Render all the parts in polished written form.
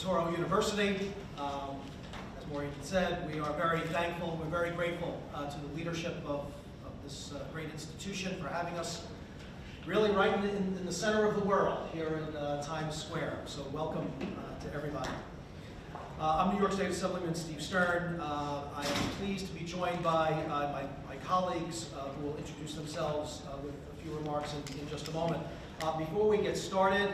Touro University. As Maureen said, we are very thankful, we're very grateful to the leadership of this great institution for having us really right in the center of the world here in Times Square. So welcome to everybody. I'm New York State Assemblyman Steve Stern. I am pleased to be joined by my colleagues who will introduce themselves with a few remarks in just a moment. Before we get started,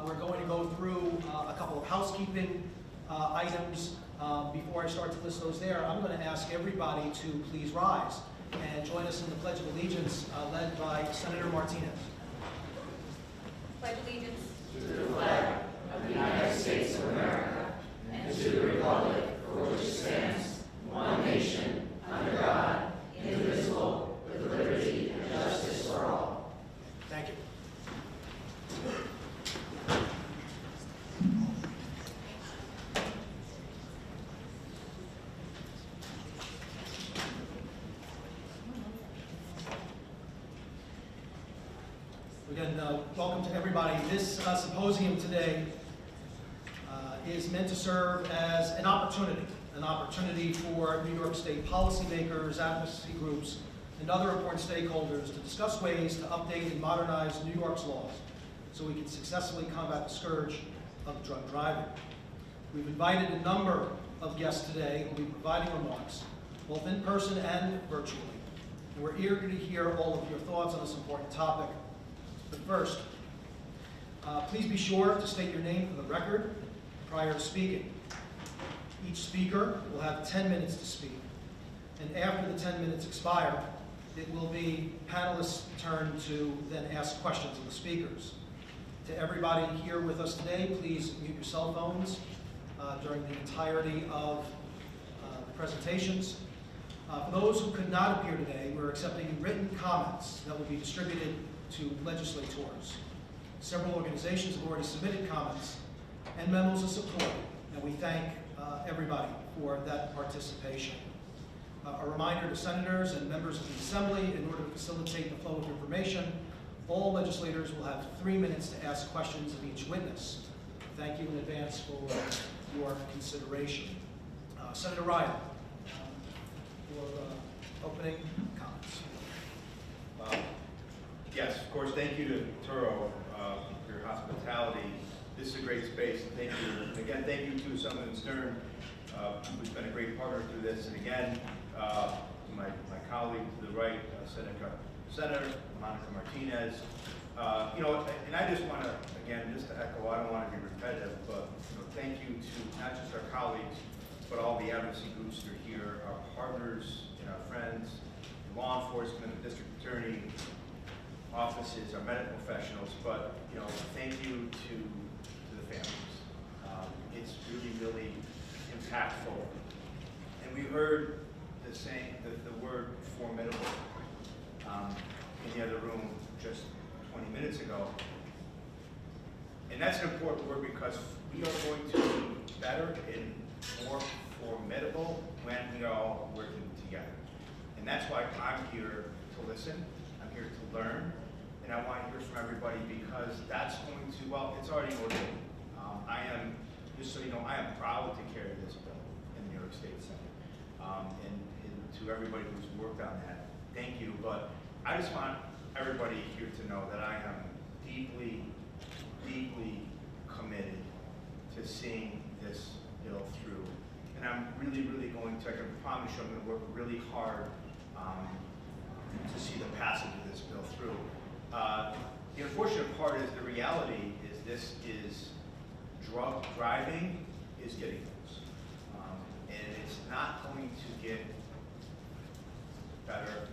we're going to go through a couple of housekeeping items. Before I start to list those there, I'm going to ask everybody to please rise and join us in the Pledge of Allegiance led by Senator Martinez. Pledge allegiance to the flag of the United States of America and to the republic for which it stands, one nation, under God, indivisible, with liberty and justice for all. Thank you. Again, welcome to everybody. This symposium today is meant to serve as an opportunity for New York State policymakers, advocacy groups, and other important stakeholders to discuss ways to update and modernize New York's laws so we can successfully combat the scourge of drug driving. We've invited a number of guests today who will be providing remarks, both in person and virtually. And we're eager to hear all of your thoughts on this important topic. But first, please be sure to state your name for the record prior to speaking. Each speaker will have 10 minutes to speak. And after the 10 minutes expire, it will be panelists' turn to then ask questions of the speakers. To everybody here with us today, please mute your cell phones during the entirety of the presentations. For those who could not appear today, we're accepting written comments that will be distributed to legislators. Several organizations have already submitted comments and memos of support, and we thank everybody for that participation. A reminder to senators and members of the Assembly, in order to facilitate the flow of information, all legislators will have 3 minutes to ask questions of each witness. Thank you in advance for your consideration. Senator Ryan, for opening comments. Yes, of course, thank you to Touro for your hospitality. This is a great space. Thank you. Again, thank you to Assemblyman Stern, who's been a great partner through this. And again, to my colleague to the right, Senator Monica Martinez. And I just want to, again, just to echo, I don't want to be repetitive, but thank you to not just our colleagues, but all the advocacy groups that are here, our partners and our friends, law enforcement, the district attorney, offices, our medical professionals, but thank you to the families. It's really impactful. And we heard the word formidable in the other room just 20 minutes ago. And that's an important word because we are going to be better and more formidable when we are all working together. And that's why I'm here to listen. I'm here to learn. And I want to hear from everybody because that's going to, well, it's already motivating. I am, just so you know, I am proud to carry this bill in the New York State Senate. And to everybody who's worked on that, thank you. But I just want everybody here to know that I am deeply committed to seeing this bill through. And I'm really going to, I can promise you, I'm going to work really hard to see the passage of this bill through. The unfortunate part is the reality is this is drug driving is getting worse. And it's not going to get better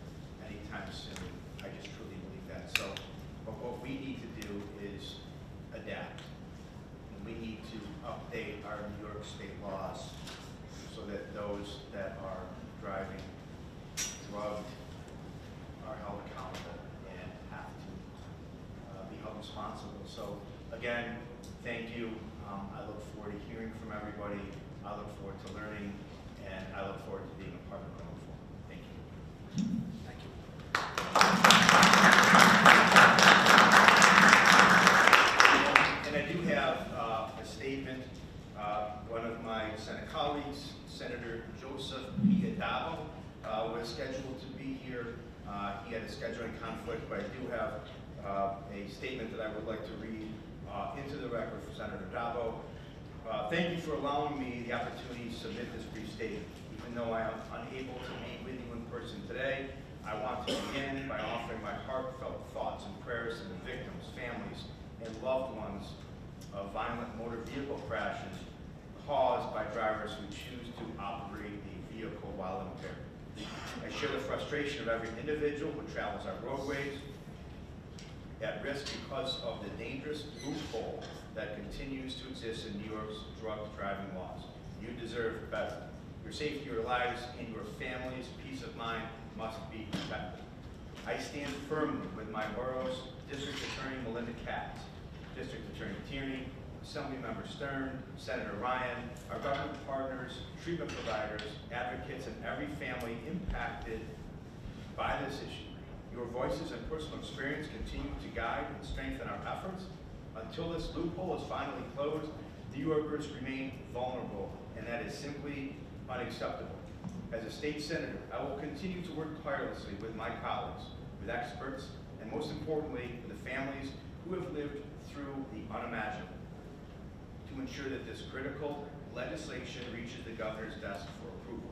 anytime soon. I just truly believe that. So, but what we need to do is adapt. And we need to update our New York State laws so that those that are driving drugged are held accountable and have to be held responsible. So again, thank you. I look forward to hearing from everybody. I look forward to learning, and I look forward to being a part of going forward. Thank you. Thank you. And I do have a statement was scheduled to be here. He had a scheduling conflict, but I do have a statement that I would like to read into the record for Senator Dabo. Thank you for allowing me the opportunity to submit this brief statement. Even though I am unable to meet with you in person today, I want to begin by offering my heartfelt thoughts and prayers to the victims, families, and loved ones of violent motor vehicle crashes caused by drivers who choose to operate a vehicle while impaired. I share the frustration of every individual who travels our roadways at risk because of the dangerous loophole that continues to exist in New York's drug driving laws. You deserve better. Your safety, your lives, and your family's peace of mind must be protected. I stand firmly with my borough's District Attorney Melinda Katz, District Attorney Tierney, Assemblymember Stern, Senator Ryan, our government partners, treatment providers, advocates, and every family impacted by this issue. Your voices and personal experience continue to guide and strengthen our efforts. Until this loophole is finally closed, New Yorkers remain vulnerable, and that is simply unacceptable. As a state senator, I will continue to work tirelessly with my colleagues, with experts, and most importantly, with the families who have lived through the unimaginable, to ensure that this critical legislation reaches the governor's desk for approval.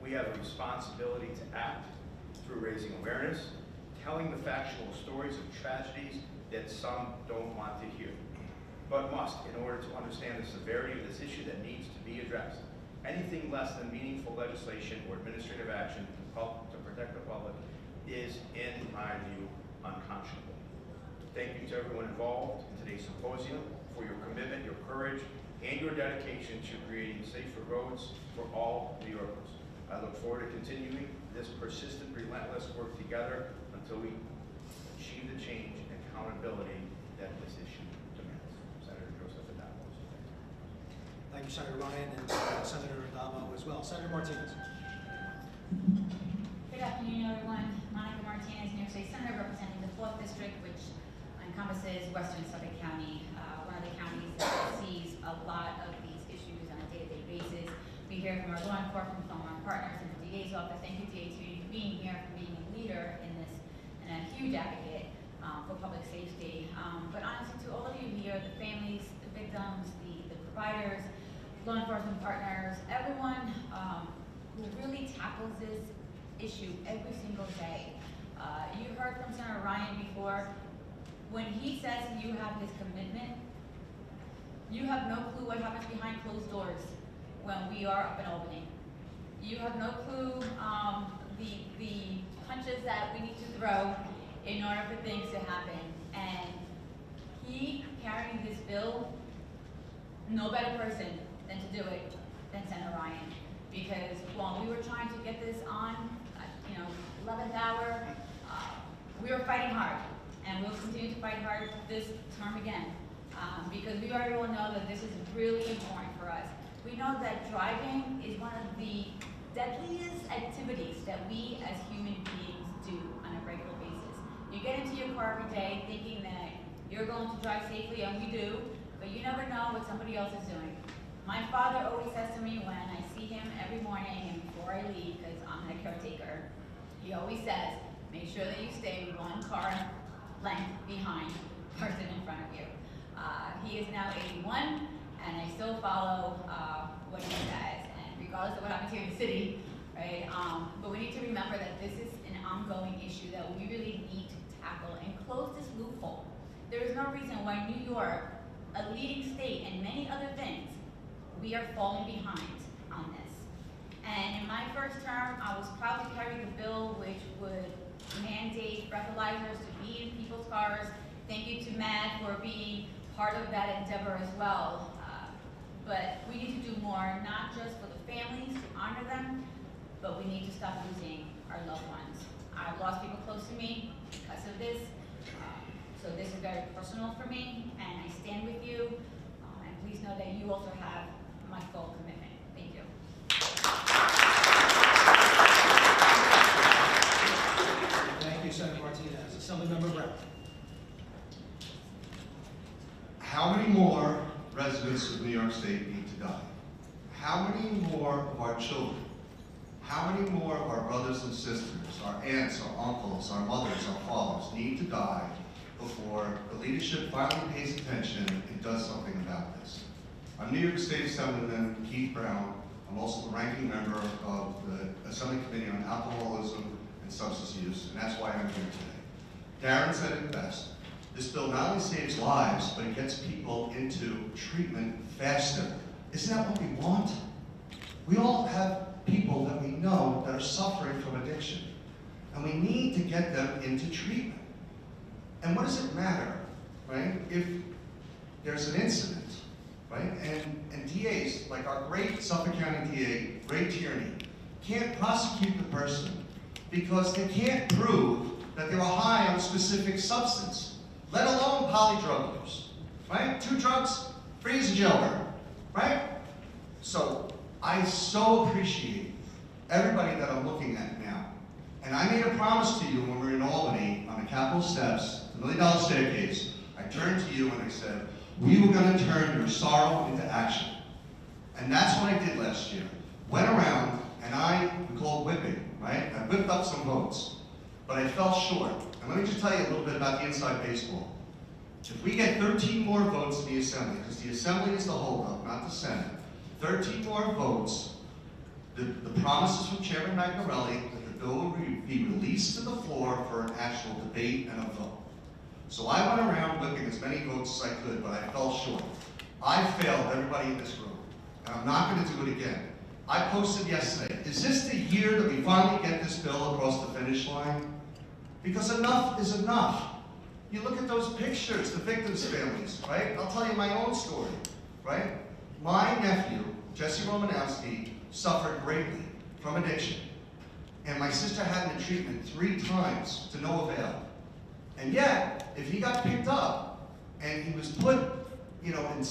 We have a responsibility to act through raising awareness, telling the factual stories of tragedies that some don't want to hear, but must in order to understand the severity of this issue that needs to be addressed. Anything less than meaningful legislation or administrative action to protect the public is, in my view, unconscionable. Thank you to everyone involved in today's symposium for your commitment, your courage, and your dedication to creating safer roads for all New Yorkers. I look forward to continuing this persistent, relentless work together until we achieve the change and accountability that this issue demands. Senator Joseph Adamo. Thank you, Senator Ryan, and Senator Adamo as well. Senator Martinez. Good afternoon, everyone. Monica Martinez, New York State Senator, representing the 4th District, which encompasses Western Suffolk County, one of the counties that sees a lot of these issues on a day-to-day basis. We hear from our law enforcement, from our partners in the DA's office. Thank you, DA, for being here, for being a leader in this, and a huge advocate for public safety. But honestly, to all of you here, the families, the victims, the providers, law enforcement partners, everyone who really tackles this issue every single day. You heard from Senator Ryan before. When he says you have his commitment, you have no clue what happens behind closed doors when we are up in Albany. You have no clue the punches that we need to throw in order for things to happen. And he carrying this bill, no better person than to do it than Senator Ryan. Because while we were trying to get this on, 11th hour, we were fighting hard. And we'll continue to fight hard this term again. Because we already all know that this is really important for us. We know that driving is one of the deadliest activities that we as human beings do on a regular basis. You get into your car every day thinking that you're going to drive safely, and we do, but you never know what somebody else is doing. My father always says to me when I see him every morning and before I leave, because I'm a caretaker, he always says, make sure that you stay one car length behind the person in front of you. He is now 81, and I still follow what he says, and regardless of what happens here in the city, right? But we need to remember that this is an ongoing issue that we really need to tackle and close this loophole. There is no reason why New York, a leading state and many other things, we are falling behind on this. And in my first term, I was proud to carry the bill which would mandate breathalyzers to be in people's cars. Thank you to Matt for being part of that endeavor as well. But we need to do more, not just for the families, to honor them, but we need to stop losing our loved ones. I've lost people close to me because of this. So this is very personal for me, and I stand with you. And please know that you also have my full commitment. Thank you. Thank you, Senator Martinez. Assemblymember Brown. How many more residents of New York State need to die? How many more of our children? how many more of our brothers and sisters, our aunts, our uncles, our mothers, our fathers need to die before the leadership finally pays attention and does something about this? I'm New York State Assemblyman Keith Brown. I'm also the ranking member of the Assembly Committee on Alcoholism and Substance Use, and that's why I'm here today. Darren said it best. This bill not only saves lives, but it gets people into treatment faster. Isn't that what we want? We all have people that we know that are suffering from addiction, and we need to get them into treatment. And what does it matter, right, if there's an incident, right? And DAs, like our great Suffolk County DA, Ray Tierney, can't prosecute the person because they can't prove that they were high on a specific substance, let alone polydrug use, right? 2 drugs, free as a jailbird, right? So I so appreciate everybody that I'm looking at now. And I made a promise to you when we were in Albany on the Capitol steps, the $1 Million Staircase. I turned to you and I said, we were going to turn your sorrow into action. And that's what I did last year. Went around and we call it whipping, right? I whipped up some votes, but I fell short. And let me just tell you a little bit about the inside baseball. If we get 13 more votes in the Assembly, because the Assembly is the holdup, not the Senate, 13 more votes, the promises from Chairman Magnarelli that the bill will be released to the floor for an actual debate and a vote. So I went around whipping as many votes as I could, but I fell short. I failed everybody in this room, and I'm not going to do it again. I posted yesterday, is this the year that we finally get this bill across the finish line? Because enough is enough. You look at those pictures, the victims' families, right? I'll tell you my own story, right? My nephew, Jesse Romanowski, suffered greatly from addiction. And my sister had him in treatment 3 times to no avail. And yet, if he got picked up and he was put, you know, and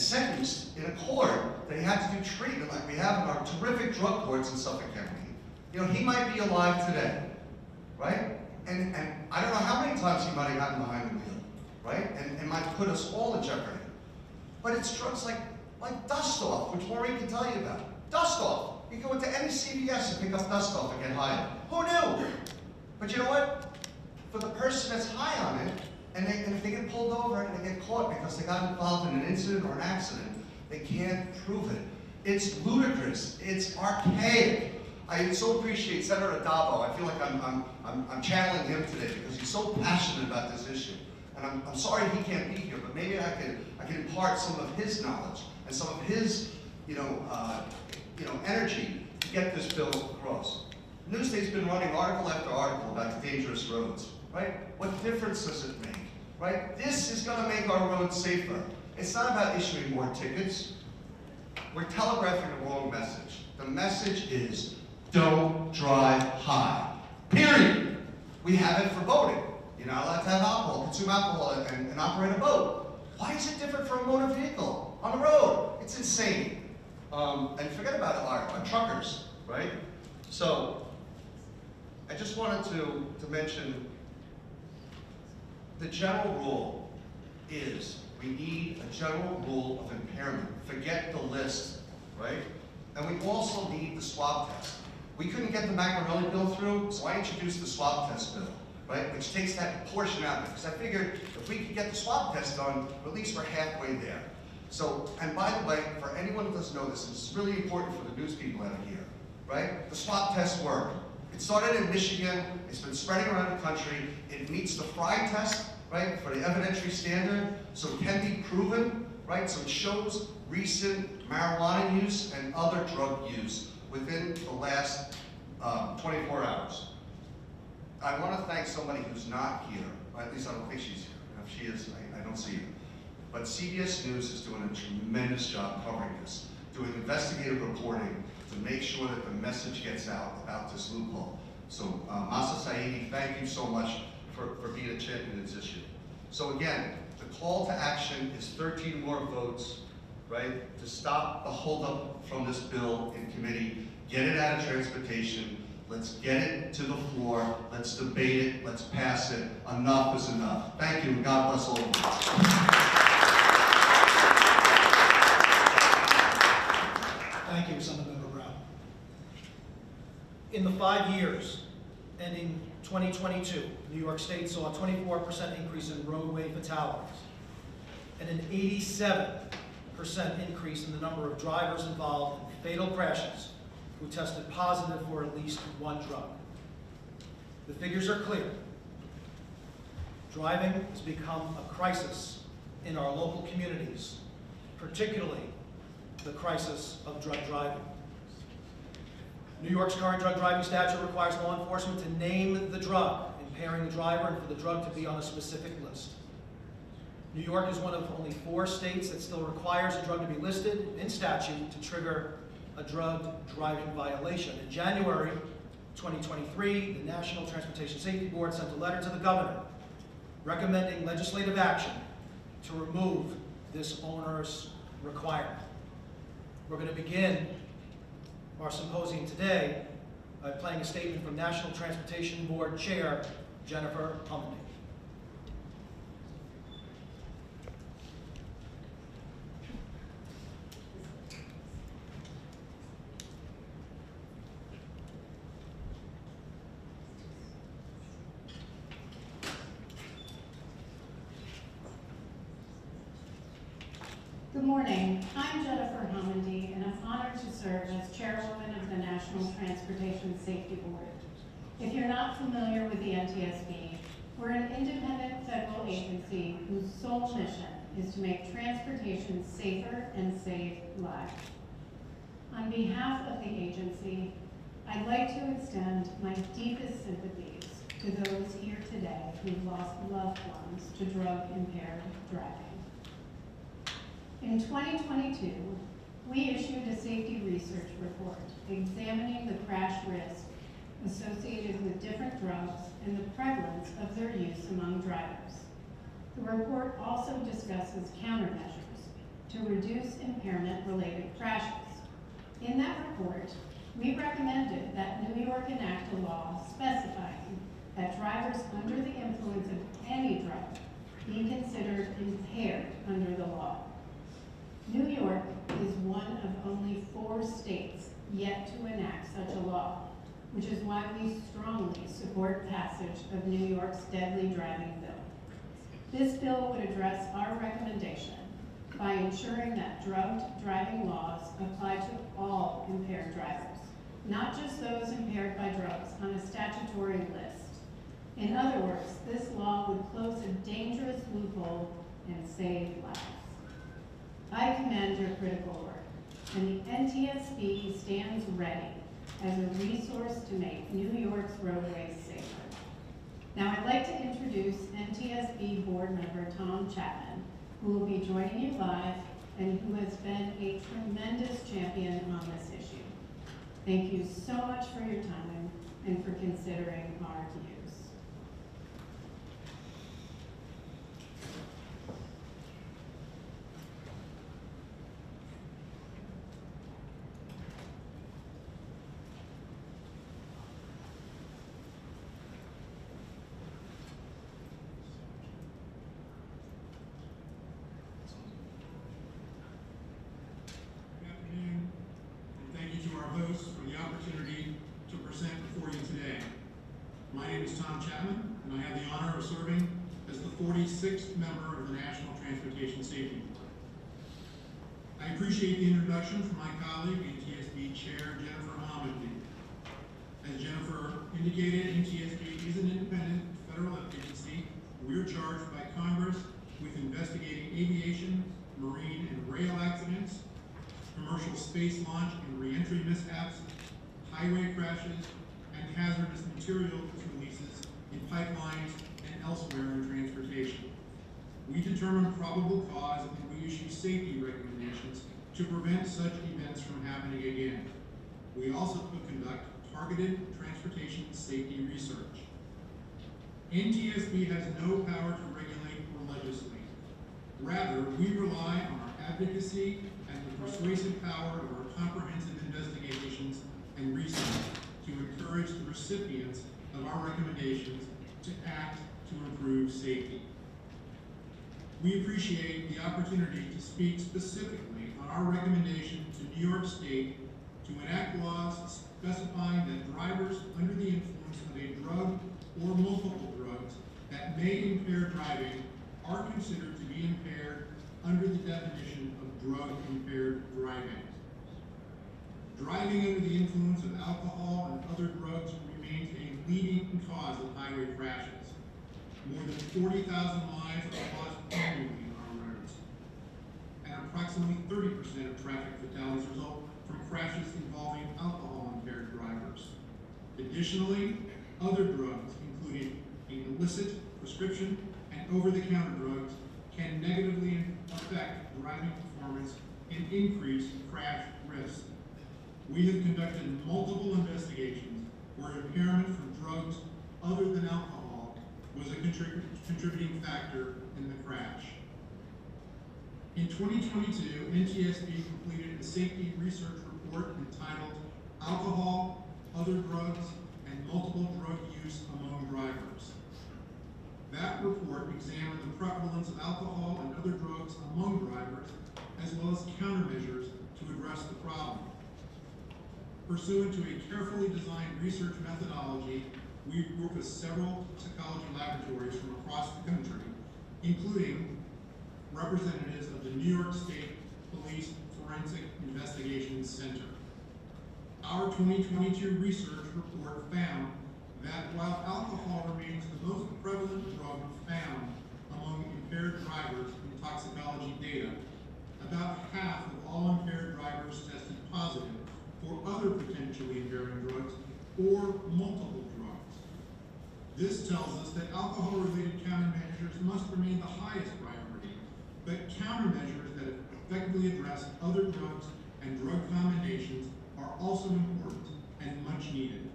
sentenced in a court that he had to do treatment like we have in our terrific drug courts in Suffolk County, you know, he might be alive today, right? And I don't know how many times he might have gotten behind the wheel, right? And might put us all in jeopardy. But it's drugs like Dust Off, which Maureen can tell you about. Dust Off. You go into any CVS and pick up Dust Off and get high. Who knew? But you know what? For the person that's high on it, and if they get pulled over and they get caught because they got involved in an incident or an accident, they can't prove it. It's ludicrous. It's archaic. I so appreciate Senator Adabo. I feel like I'm channeling him today because he's so passionate about this issue. And I'm sorry he can't be here, but maybe I can impart some of his knowledge and some of his, energy to get this bill across. Newsday's been running article after article about the dangerous roads, right? What difference does it make, right? This is going to make our roads safer. It's not about issuing more tickets. We're telegraphing the wrong message. The message is, don't drive high. Period. We have it for voting. You're not allowed to have alcohol, consume alcohol, and operate a boat. Why is it different for a motor vehicle on the road? It's insane. And forget about our truckers, right? So, I just wanted to mention the general rule is we need a general rule of impairment. Forget the list, right? And we also need the swab test. We couldn't get the Magnarelli bill through, so I introduced the swab test bill, right? Which takes that portion out, because I figured if we could get the swab test done, at least we're halfway there. So, and by the way, for anyone who doesn't know this, this is really important for the news people out here, right? The swab tests work. It started in Michigan, it's been spreading around the country, it meets the FRI test, right, for the evidentiary standard, so it can be proven, right, so it shows recent marijuana use and other drug use within the last 24 hours. I want to thank somebody who's not here, or at least I don't think she's here. If she is, I don't see her. But CBS News is doing a tremendous job covering this, doing investigative reporting to make sure that the message gets out about this loophole. So Masa Saidi, thank you so much for being a champion of this issue. So again, the call to action is 13 more votes, right, to stop the holdup from this bill in committee, get it out of transportation, let's get it to the floor, let's debate it, let's pass it. Enough is enough. Thank you, and God bless all of you. Thank you, Senator Brown. In the 5 years ending 2022, New York State saw a 24% increase in roadway fatalities and an 87% increase in the number of drivers involved in fatal crashes who tested positive for at least one drug. The figures are clear. Driving has become a crisis in our local communities, particularly the crisis of drug driving. New York's current drug driving statute requires law enforcement to name the drug impairing the driver and for the drug to be on a specific list. New York is one of only 4 states that still requires a drug to be listed in statute to trigger a drug driving violation. In January 2023, the National Transportation Safety Board sent a letter to the governor recommending legislative action to remove this onerous requirement. We're going to begin our symposium today by playing a statement from National Transportation Board Chair Jennifer Homendy. Good morning. I'm Jennifer Homendy, and I'm honored to serve as Chairwoman of the National Transportation Safety Board. If you're not familiar with the NTSB, we're an independent federal agency whose sole mission is to make transportation safer and save lives. On behalf of the agency, I'd like to extend my deepest sympathies to those here today who've lost loved ones to drug-impaired driving. In 2022, we issued a safety research report examining the crash risk associated with different drugs and the prevalence of their use among drivers. The report also discusses countermeasures to reduce impairment-related crashes. In that report, we recommended that New York enact a law specifying that drivers under the influence of any drug be considered impaired under the law. New York is one of only 4 states yet to enact such a law, which is why we strongly support passage of New York's deadly driving bill. This bill would address our recommendation by ensuring that drug driving laws apply to all impaired drivers, not just those impaired by drugs on a statutory list. In other words, this law would close a dangerous loophole and save lives. I commend your critical work, and the NTSB stands ready as a resource to make New York's roadways safer. Now I'd like to introduce NTSB board member Tom Chapman, who will be joining you live and who has been a tremendous champion on this issue. Thank you so much for your time and for considering our views. Hosts for the opportunity to present before you today. My name is Tom Chapman, and I have the honor of serving as the 46th member of the National Transportation Safety Board. I appreciate the introduction from my colleague, NTSB Chair Jennifer Homendy. As Jennifer indicated, NTSB is an independent federal agency. We are charged by Congress with investigating aviation, marine, and rail accidents, commercial space launch and re-entry mishaps, highway crashes, and hazardous materials releases in pipelines and elsewhere in transportation. We determine probable cause and we issue safety recommendations to prevent such events from happening again. We also conduct targeted transportation safety research. NTSB has no power to regulate or legislate. Rather, we rely on our advocacy and the persuasive power of our comprehensive investigations and research to encourage the recipients of our recommendations to act to improve safety. We appreciate the opportunity to speak specifically on our recommendation to New York State to enact laws specifying that drivers under the influence of a drug or multiple drugs that may impair driving are considered to be impaired under the definition of drug-impaired driving. Driving under the influence of alcohol and other drugs remains a leading cause of highway crashes. More than 40,000 lives are lost annually on our roads, and approximately 30% of traffic fatalities result from crashes involving alcohol-impaired drivers. Additionally, other drugs, including illicit, prescription, and over-the-counter drugs, can negatively affect driving performance and increase crash risk. We have conducted multiple investigations where impairment from drugs other than alcohol was a contributing factor in the crash. In 2022, NTSB completed a safety research report entitled Alcohol, Other Drugs, and Multiple Drug Use Among Drivers. That report examined the prevalence of alcohol and other drugs among drivers, as well as countermeasures to address the problem. Pursuant to a carefully designed research methodology, we worked with several toxicology laboratories from across the country, including representatives of the New York State Police Forensic Investigations Center. Our 2022 research report found that while alcohol remains the most prevalent drug found among impaired drivers in toxicology data, about half of all impaired drivers tested positive for other potentially impairing drugs or multiple drugs. This tells us that alcohol-related countermeasures must remain the highest priority, but countermeasures that effectively address other drugs and drug combinations are also important and much needed.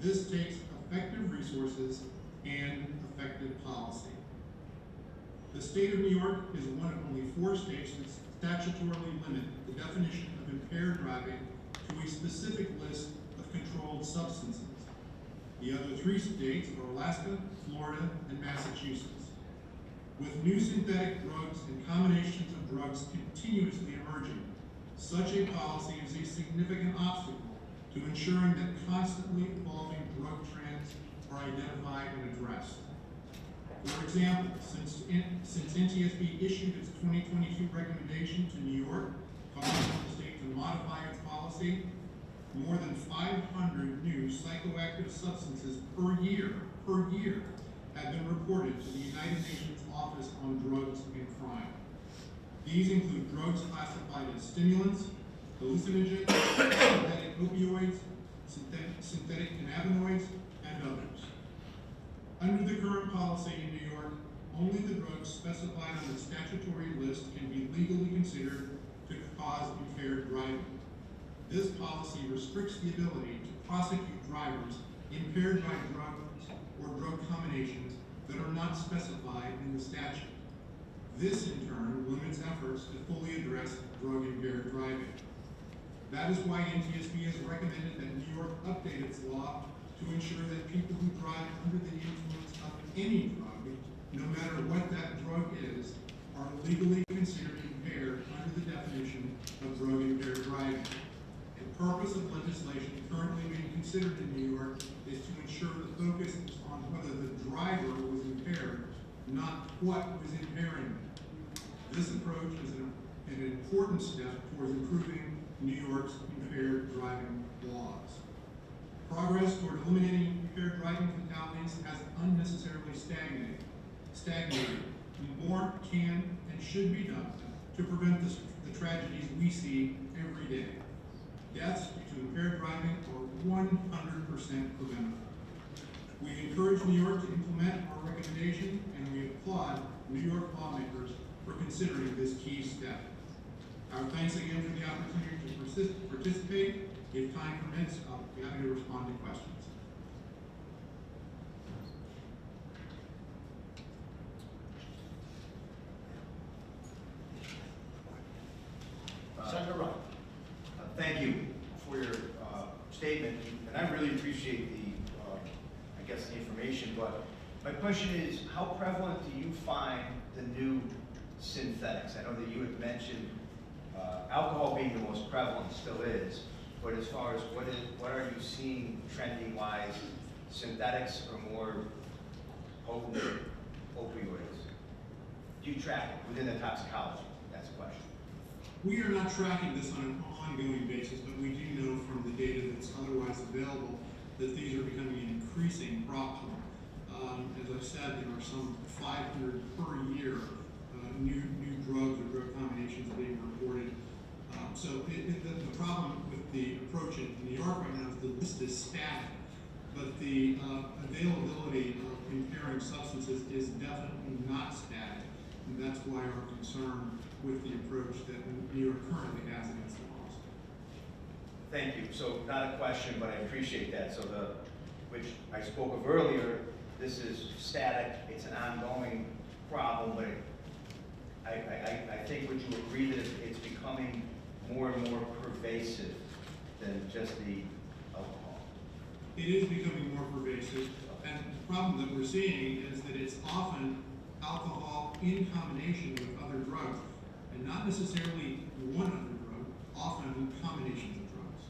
This takes effective resources and effective policy. The state of New York is one of only 4 states that statutorily limit the definition of impaired driving to a specific list of controlled substances. The other 3 states are Alaska, Florida, and Massachusetts. With new synthetic drugs and combinations of drugs continuously emerging, such a policy is a significant obstacle to ensuring that constantly evolving drug trends are identified and addressed. For example, since NTSB issued its 2022 recommendation to New York, calling on the state to modify its policy, more than 500 new psychoactive substances per year have been reported to the United Nations Office on Drugs and Crime. These include drugs classified as stimulants, hallucinogens, synthetic opioids, synthetic cannabinoids, and others. Under the current policy in New York, only the drugs specified on the statutory list can be legally considered to cause impaired driving. This policy restricts the ability to prosecute drivers impaired by drugs or drug combinations that are not specified in the statute. This, in turn, limits efforts to fully address drug-impaired driving. That is why NTSB has recommended that New York update its law to ensure that people who drive under the influence of any drug, no matter what that drug is, are legally considered impaired under the definition of drug-impaired driving. The purpose of legislation currently being considered in New York is to ensure the focus is on whether the driver was impaired, not what was impairing them. This approach is an important step towards improving New York's impaired driving laws. Progress toward eliminating impaired driving fatalities has unnecessarily stagnated. More can and should be done to prevent the tragedies we see every day. Deaths due to impaired driving are 100% preventable. We encourage New York to implement our recommendation, and we applaud New York lawmakers for considering this key step. Our thanks again for the opportunity to participate. If time permits, I'll be happy to respond to questions. Senator Wright. Thank you for your statement, and I really appreciate the, the information, but my question is, how prevalent do you find the new synthetics? I know that you had mentioned alcohol being the most prevalent, still is, but as far as what are you seeing trending-wise, synthetics or more potent opioids? Do you track it within the toxicology? That's the question. We are not tracking this on an ongoing basis, but we do know from the data that's otherwise available that these are becoming an increasing problem. As I've said, there are some 500 per year new drugs or drug combinations being reported. The problem with the approach in New York right now is the list is static, but the availability of impairing substances is definitely not static, and that's why our concern with the approach that New York currently has against the laws. Thank you. So not a question, but I appreciate that. So which I spoke of earlier, this is static, it's an ongoing problem, but I think would you agree that it's becoming more and more pervasive than just the alcohol? It is becoming more pervasive, and the problem that we're seeing is that it's often alcohol in combination with other drugs, and not necessarily one other drug, often combinations of drugs.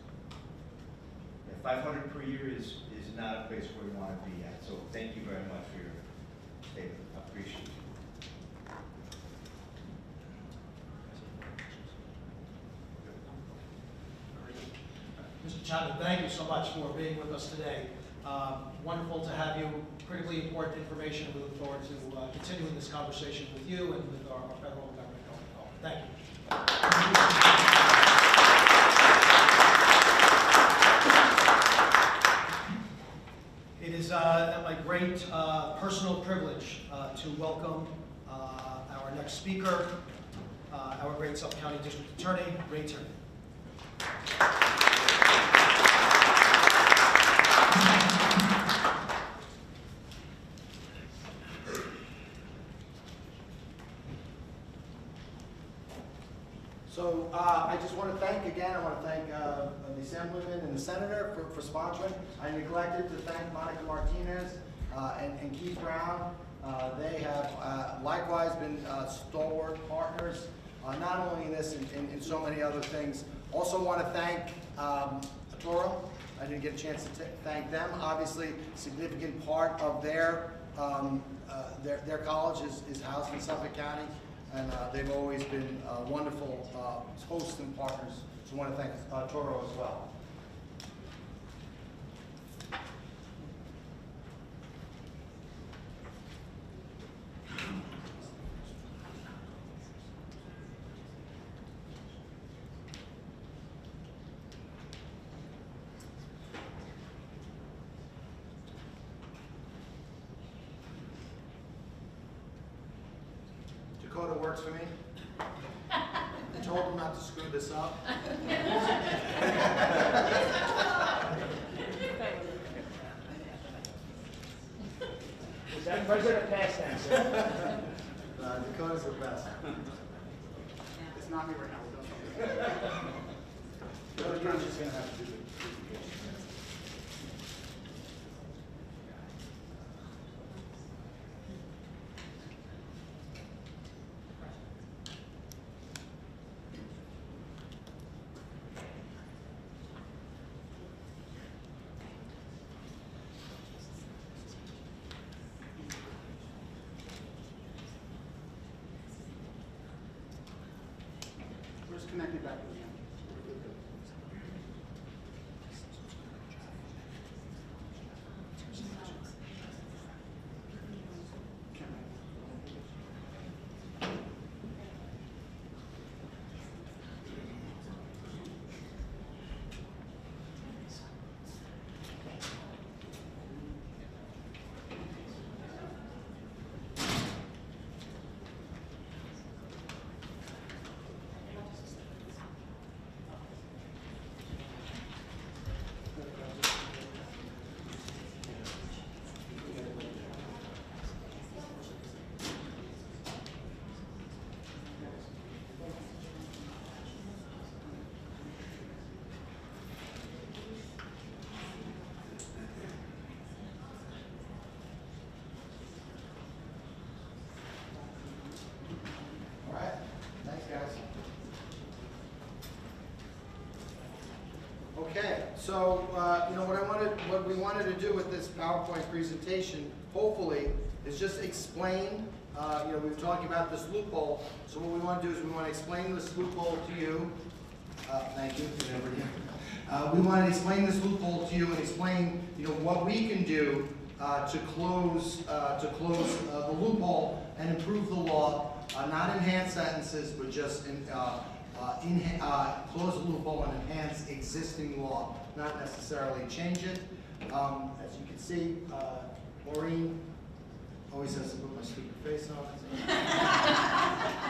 Yeah, 500 per year is not a place where we want to be at. So thank you very much for your statement. I appreciate it. Mr. Chapman, thank you so much for being with us today. Wonderful to have you. Critically important information. We look forward to continuing this conversation with you and with our federal government going forward. Thank you. It is my great personal privilege to welcome our next speaker, our great Suffolk County District Attorney, Ray Tierney. So I just want to thank the Assemblyman and the Senator for sponsoring. I neglected to thank Monica Martinez and Keith Brown. They have likewise been stalwart partners, not only in this, in so many other things. Also want to thank Toro. I didn't get a chance to thank them. Obviously, significant part of their college is housed in Suffolk County. And they've always been wonderful hosts and partners. So I want to thank Toro as well. Dakota works for me. I told him not to screw this up. Is that present or past tense? Dakota's the best. It's not me right now, we're doing something. Dakota, you're just going to have to do it. Just connect it back to the end. So, what we wanted to do with this PowerPoint presentation, hopefully, is just explain, we were talking about this loophole, so what we want to do is we want to explain this loophole to you. Thank you. We want to explain this loophole to you and explain, what we can do to close the loophole and improve the law, not enhance sentences, but just close the loophole and enhance existing law, not necessarily change it. As you can see, Maureen always has to put my stupid face on.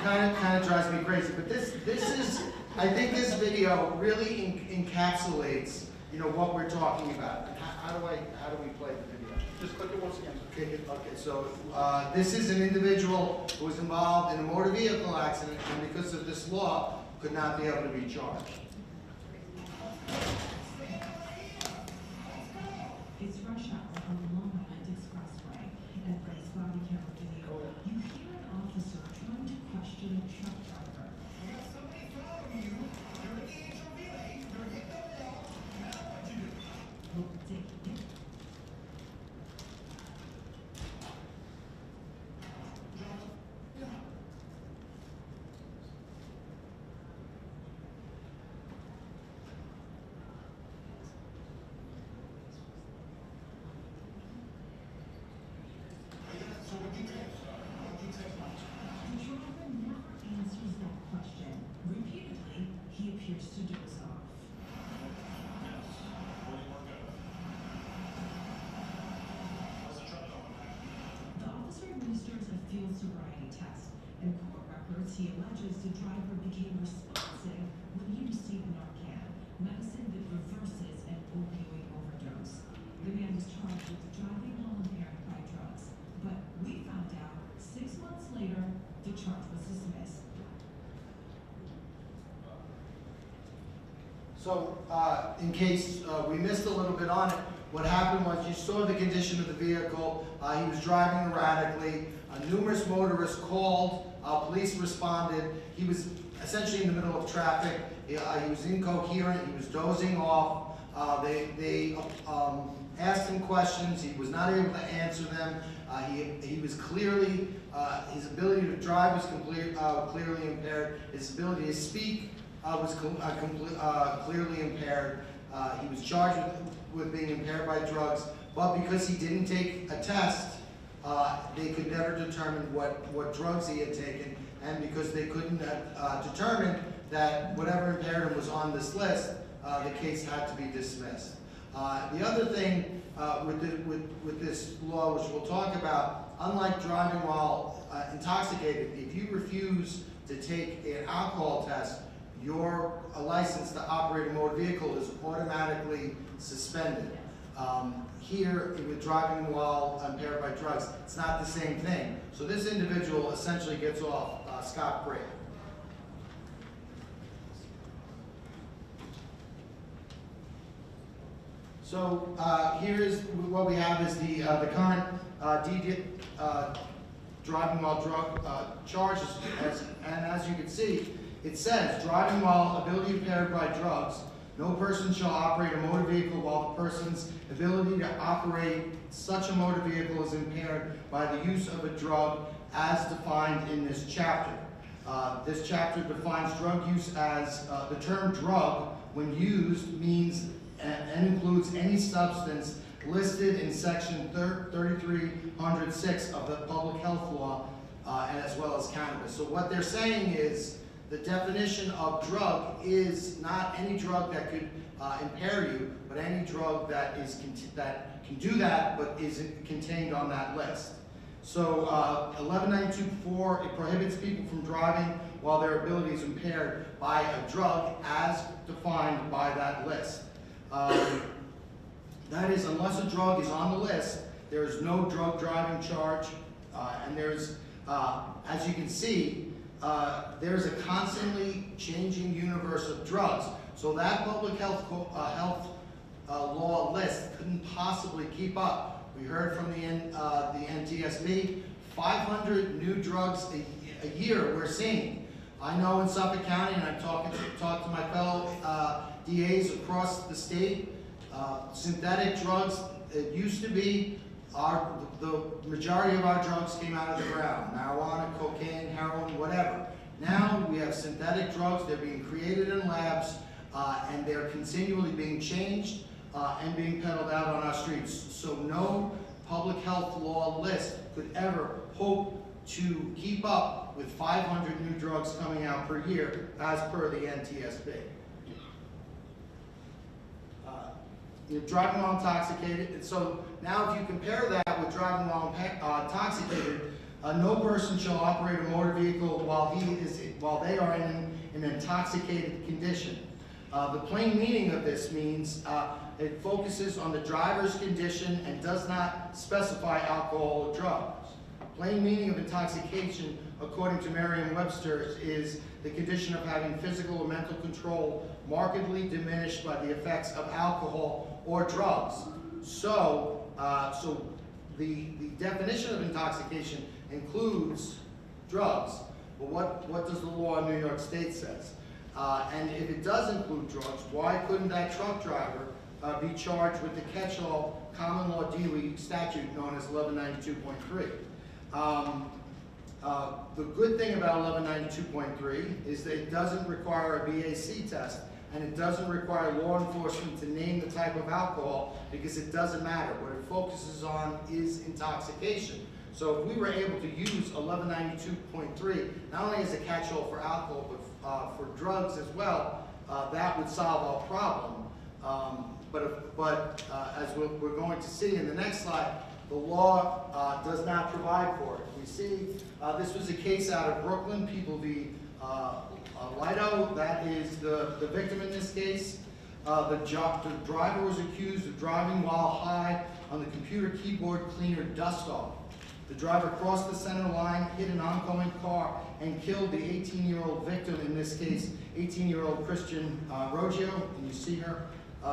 Kind of drives me crazy. But this is, I think this video really encapsulates, what we're talking about. How do we play the video? Just click it once again. Okay, so this is an individual who was involved in a motor vehicle accident, and because of this law, could not be able to be charged. It's rush hour on the Long Island Expressway, and from this body camera video, you hear an officer trying to question a truck driver. The driver never answers that question. Repeatedly, he appears to doze off. The officer administers a field sobriety test. In court records, he alleges the driver became responsive when he received Narcan, medicine that reverses an opioid overdose. The man was charged with driving while impaired by drugs, but we found out 6 months later the charge was dismissed. So, in case we missed a little bit on it, what happened was you saw the condition of the vehicle. He was driving erratically. Numerous motorists called. Police responded. He was essentially in the middle of traffic. He was incoherent. He was dozing off. They asked him questions. He was not able to answer them. He was clearly, his ability to drive was clearly impaired. His ability to speak was clearly impaired. He was charged with being impaired by drugs, but because he didn't take a test, they could never determine what drugs he had taken, and because they couldn't determine that whatever impaired him was on this list, the case had to be dismissed. The other thing with this law, which we'll talk about, unlike driving while intoxicated, if you refuse to take an alcohol test, your license to operate a motor vehicle is automatically suspended. Here, with driving while impaired by drugs, it's not the same thing. So this individual essentially gets off scot-free. So here is what we have is the current driving while drug charges, and as you can see, it says driving while ability impaired by drugs. No person shall operate a motor vehicle while the person's ability to operate such a motor vehicle is impaired by the use of a drug as defined in this chapter. This chapter defines drug use as the term drug, when used, means and includes any substance listed in section 3306 of the public health law, and as well as cannabis. So what they're saying is the definition of drug is not any drug that could impair you, but any drug that can do that, but isn't contained on that list. So 11924, it prohibits people from driving while their ability is impaired by a drug as defined by that list. That is, unless a drug is on the list, there is no drug driving charge, and there's, as you can see, there's a constantly changing universe of drugs. So that public health law list couldn't possibly keep up. We heard from the NTSB, 500 new drugs a year we're seeing. I know in Suffolk County, and I've talked to my fellow DAs across the state, Synthetic drugs, it used to be the majority of our drugs came out of the ground, marijuana, cocaine, heroin, whatever. Now we have synthetic drugs, they're being created in labs, and they're continually being changed and being peddled out on our streets. So no public health law list could ever hope to keep up with 500 new drugs coming out per year as per the NTSB. You're driving while intoxicated, and so now if you compare that with driving while intoxicated, no person shall operate a motor vehicle while they are in an intoxicated condition. The plain meaning of this means it focuses on the driver's condition and does not specify alcohol or drugs. Plain meaning of intoxication, according to Merriam-Webster, is the condition of having physical or mental control markedly diminished by the effects of alcohol or drugs. So, the definition of intoxication includes drugs. But what does the law in New York State says? And if it does include drugs, why couldn't that truck driver be charged with the catch-all common law DUI statute known as 1192.3? The good thing about 1192.3 is that it doesn't require a BAC test, and it doesn't require law enforcement to name the type of alcohol, because it doesn't matter. What it focuses on is intoxication. So if we were able to use 1192.3, not only as a catch-all for alcohol, but for drugs as well, that would solve our problem. But as we're going to see in the next slide, the law does not provide for it. We see this was a case out of Brooklyn, People v. Lido. That is the victim in this case. The driver was accused of driving while high on the computer keyboard cleaner dust-off. The driver crossed the center line, hit an oncoming car, and killed the 18-year-old victim, in this case, 18-year-old Christian Roggio, and you see her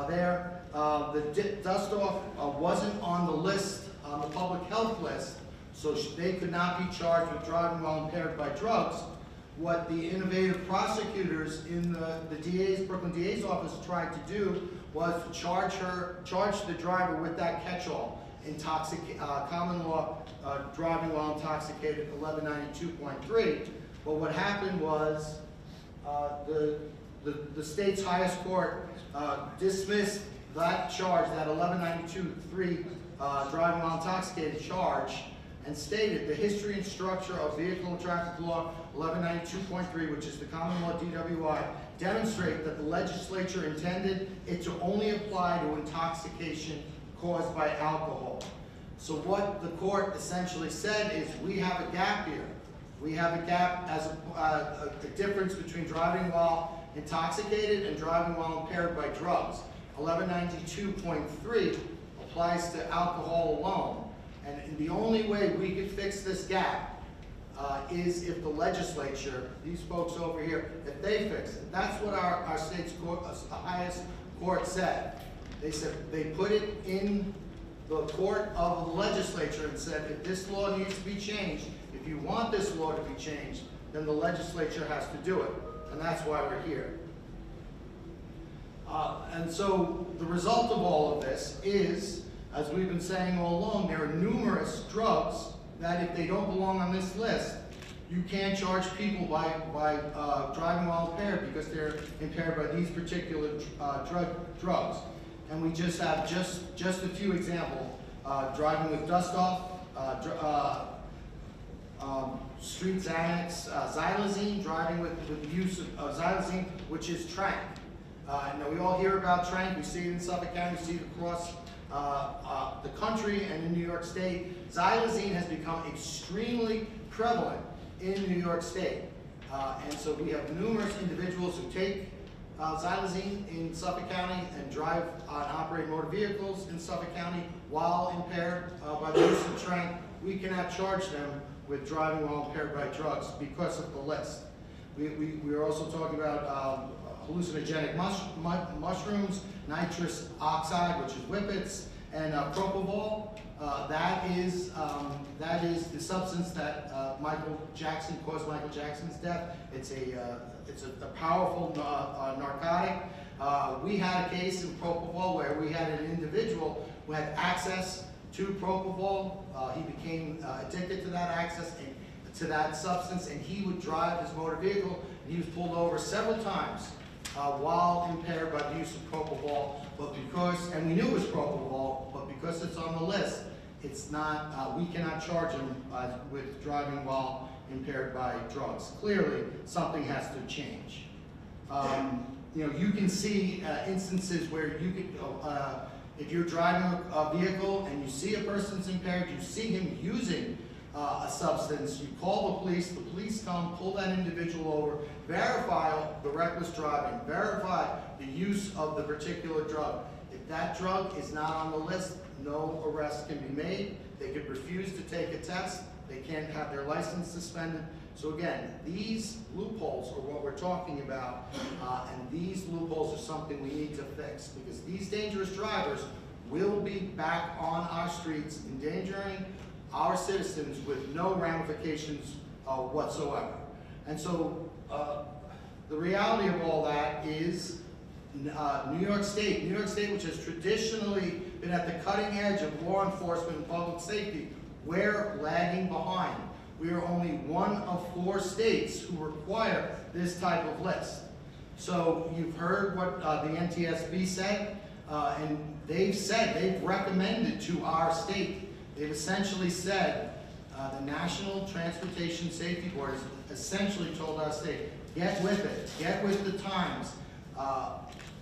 there. The dust-off wasn't on the list, on the public health list, so they could not be charged with driving while impaired by drugs. What the innovative prosecutors in the Brooklyn DA's office tried to do was to charge the driver with that catch-all, common law driving while intoxicated, 1192.3. But what happened was the state's highest court dismissed that charge, that 1192.3 driving while intoxicated charge, and stated the history and structure of vehicle and traffic law 1192.3, which is the common law DWI, demonstrate that the legislature intended it to only apply to intoxication caused by alcohol. So what the court essentially said is, we have a gap here. We have a gap as a difference between driving while intoxicated and driving while impaired by drugs. 1192.3 applies to alcohol alone. And the only way we could fix this gap is if the legislature, these folks over here, if they fix it. That's what our state's court, the highest court said. They said they put it in the court of the legislature and said, if this law needs to be changed, if you want this law to be changed, then the legislature has to do it. And that's why we're here. And so the result of all of this is, as we've been saying all along, there are numerous drugs that if they don't belong on this list, you can't charge people by driving while impaired because they're impaired by these particular drugs. And we just have just a few examples. Driving with dust off, street Xanax, xylazine, driving with the use of xylazine, which is tranq. Now we all hear about tranq, we see it in Suffolk County, we see it across the country and in New York State. Xylazine has become extremely prevalent in New York State. And so we have numerous individuals who take xylazine in Suffolk County and drive and operate motor vehicles in Suffolk County while impaired by the use of tranq. We cannot charge them with driving while impaired by drugs because of the list. We are also talking about hallucinogenic mushrooms, nitrous oxide, which is whippets, and propofol. that is the substance that caused Michael Jackson's death. It's a powerful narcotic. We had a case in propofol where we had an individual who had access to propofol. He became addicted to to that substance, and he would drive his motor vehicle, and he was pulled over several times while impaired by the use of propofol. But and we knew it was propofol, but because it's on the list, it's not. We cannot charge him with driving while impaired by drugs. Clearly, something has to change. You can see instances where you could, if you're driving a vehicle and you see a person's impaired, you see him using a substance, you call the police come, pull that individual over, verify the reckless driving, verify the use of the particular drug. If that drug is not on the list, no arrest can be made. They could refuse to take a test. They can't have their license suspended. So again, these loopholes are what we're talking about, and these loopholes are something we need to fix, because these dangerous drivers will be back on our streets endangering our citizens with no ramifications whatsoever. And so the reality of all that is New York State, which has traditionally been at the cutting edge of law enforcement and public safety, we're lagging behind. We are only one of 4 states who require this type of list. So you've heard what the NTSB said, and they've recommended to our state. They've essentially said, the National Transportation Safety Board has essentially told our state, get with it, get with the times,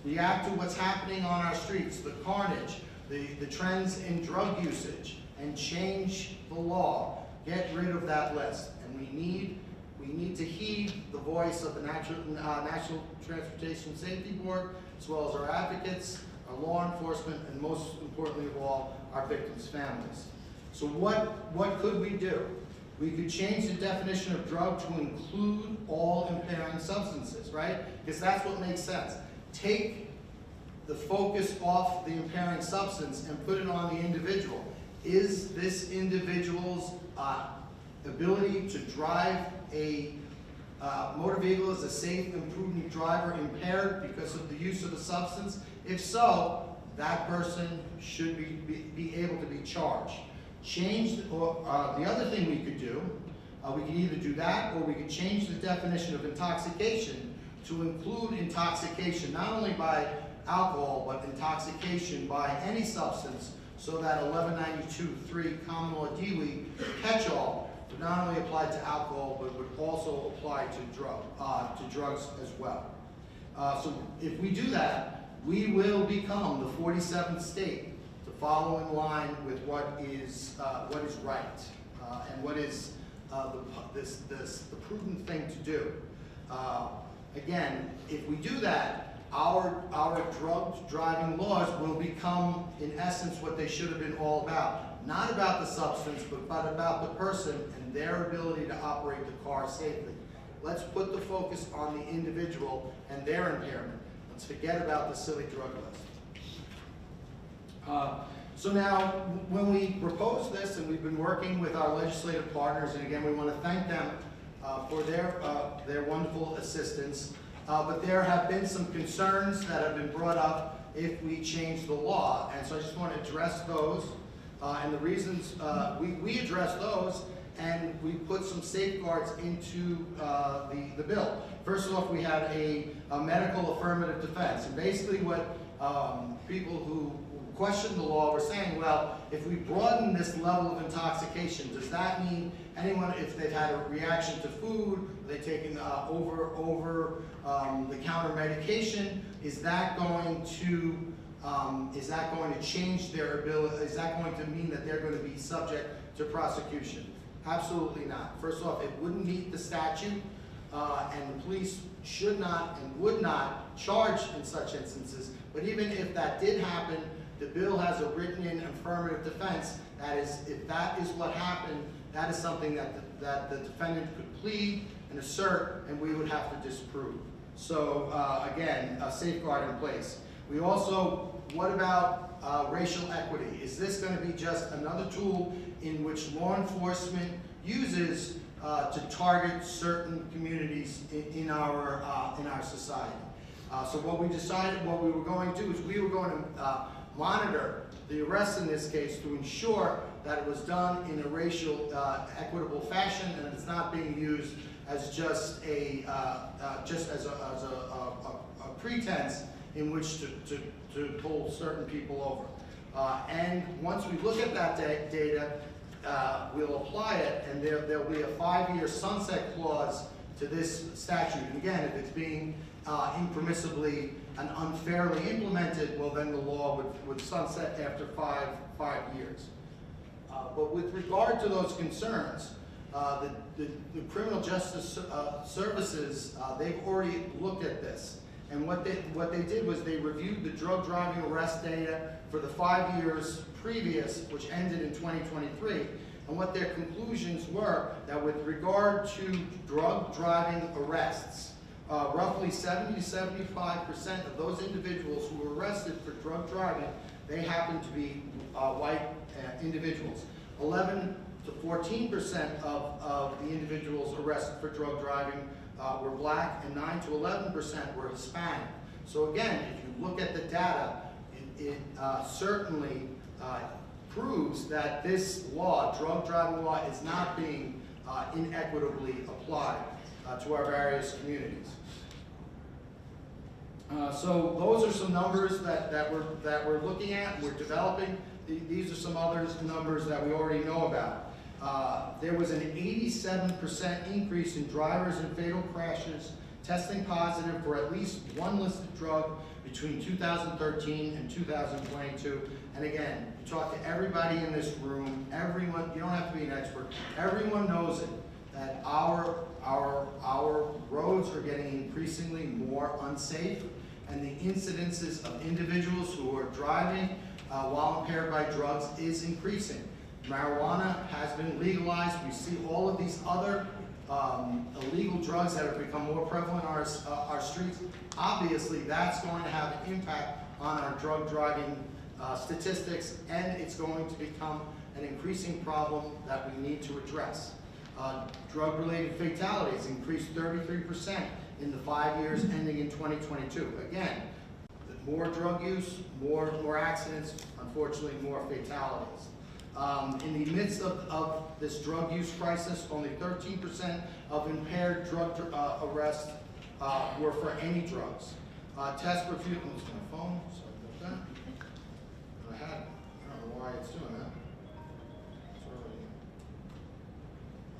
react to what's happening on our streets, the carnage, the trends in drug usage, and change the law. Get rid of that list. And we need to heed the voice of the National Transportation Safety Board, as well as our advocates, our law enforcement, and most importantly of all, our victims' families. So what could we do? We could change the definition of drug to include all impairing substances, right? Because that's what makes sense. Take the focus off the impairing substance and put it on the individual. Is this individual's ability to drive a motor vehicle as a safe and prudent driver impaired because of the use of a substance? If so, that person should be able to be charged. The other thing we could do, we could either do that, or we could change the definition of intoxication to include intoxication not only by alcohol, but intoxication by any substance, so that 1192.3 common law DWI catch-all would not only apply to alcohol, but would also apply to drugs as well. So if we do that, we will become the 47th state to follow in line with what is right and what is the prudent thing to do. Again, if we do that, our drug driving laws will become, in essence, what they should have been all about. Not about the substance, but about the person and their ability to operate the car safely. Let's put the focus on the individual and their impairment. Let's forget about the silly drug list. So now, when we propose this, and we've been working with our legislative partners, and again, we want to thank them for their wonderful assistance. But there have been some concerns that have been brought up if we change the law, and so I just want to address those. And the reasons we address those, and we put some safeguards into the bill. First off, we had a medical affirmative defense, and basically what people who question the law were saying, well, if we broaden this level of intoxication, does that mean anyone, if they've had a reaction to food, they've taken over-the-counter medication, is that going to change their ability? Is that going to mean that they're going to be subject to prosecution? Absolutely not. First off, it wouldn't meet the statute, and the police should not and would not charge in such instances. But even if that did happen, the bill has a written-in affirmative defense. That is, if that is what happened, that is something that the defendant could plead and assert, and we would have to disprove. So again, a safeguard in place. We also, what about racial equity? Is this going to be just another tool in which law enforcement uses to target certain communities in our society? So what we decided, what we were going to do is we were going to monitor the arrest in this case to ensure that it was done in a racial equitable fashion and it's not being used as just a pretense in which to pull certain people over. And once we look at that data, we'll apply it, and there'll be a 5-year sunset clause to this statute. And again, if it's being impermissibly and unfairly implemented, well, then the law would sunset after five years. But with regard to those concerns, the criminal justice services, they've already looked at this. And what they did was they reviewed the drug driving arrest data for the 5 years previous, which ended in 2023. And what their conclusions were that with regard to drug driving arrests, roughly 70 to 75% of those individuals who were arrested for drug driving, they happen to be white individuals. 11 to 14% of the individuals arrested for drug driving were black, and 9 to 11% were Hispanic. So again, if you look at the data, it certainly proves that this law, drug driving law, is not being inequitably applied to our various communities. So those are some numbers that we're looking at, we're developing. These are some other numbers that we already know about. There was an 87% increase in drivers in fatal crashes testing positive for at least one listed drug between 2013 and 2022. And again, you talk to everybody in this room, everyone, you don't have to be an expert, everyone knows it, that our roads are getting increasingly more unsafe, and the incidences of individuals who are driving while impaired by drugs is increasing. Marijuana has been legalized. We see all of these other illegal drugs that have become more prevalent on our streets. Obviously, that's going to have an impact on our drug driving statistics, and it's going to become an increasing problem that we need to address. Drug-related fatalities increased 33% in the 5 years ending in 2022. Again, more drug use, more accidents, unfortunately more fatalities. In the midst of this drug use crisis, only 13% of impaired drug arrests were for any drugs. Test refusal, lose my phone, sorry about that. I don't know why it's doing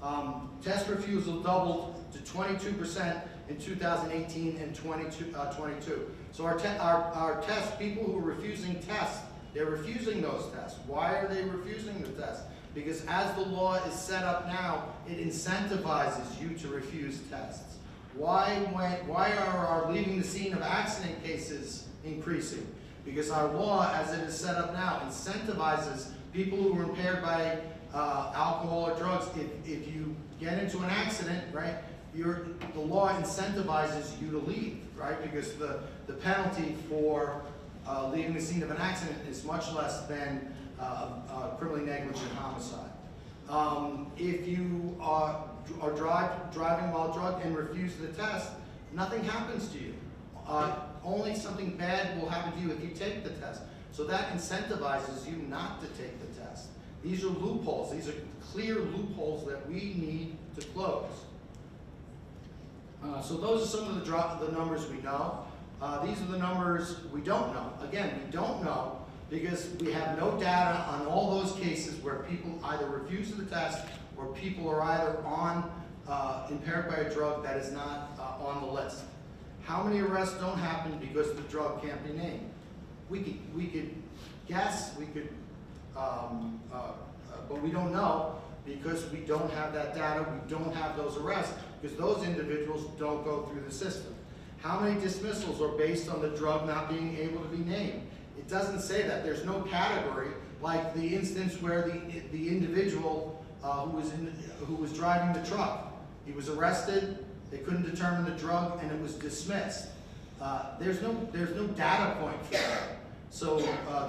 that. Test refusal doubled to 22% in 2018 and 22. So our tests, people who are refusing tests, they're refusing those tests. Why are they refusing the tests? Because as the law is set up now, it incentivizes you to refuse tests. Why are our leaving the scene of accident cases increasing? Because our law, as it is set up now, incentivizes people who are impaired by alcohol or drugs. If you get into an accident, right, the law incentivizes you to leave, right? Because the penalty for leaving the scene of an accident is much less than criminally negligent homicide. If you are driving while drugged and refuse the test, nothing happens to you. Only something bad will happen to you if you take the test. So that incentivizes you not to take the test. These are loopholes. These are clear loopholes that we need to close. So those are some of the numbers we know. These are the numbers we don't know. Again, we don't know because we have no data on all those cases where people either refuse the test or people are either impaired by a drug that is not on the list. How many arrests don't happen because the drug can't be named? We could guess, but we don't know because we don't have that data, we don't have those arrests because those individuals don't go through the system. How many dismissals are based on the drug not being able to be named? It doesn't say that. There's no category like the instance where the individual who was driving the truck, he was arrested, they couldn't determine the drug, and it was dismissed. there's no data point for that. So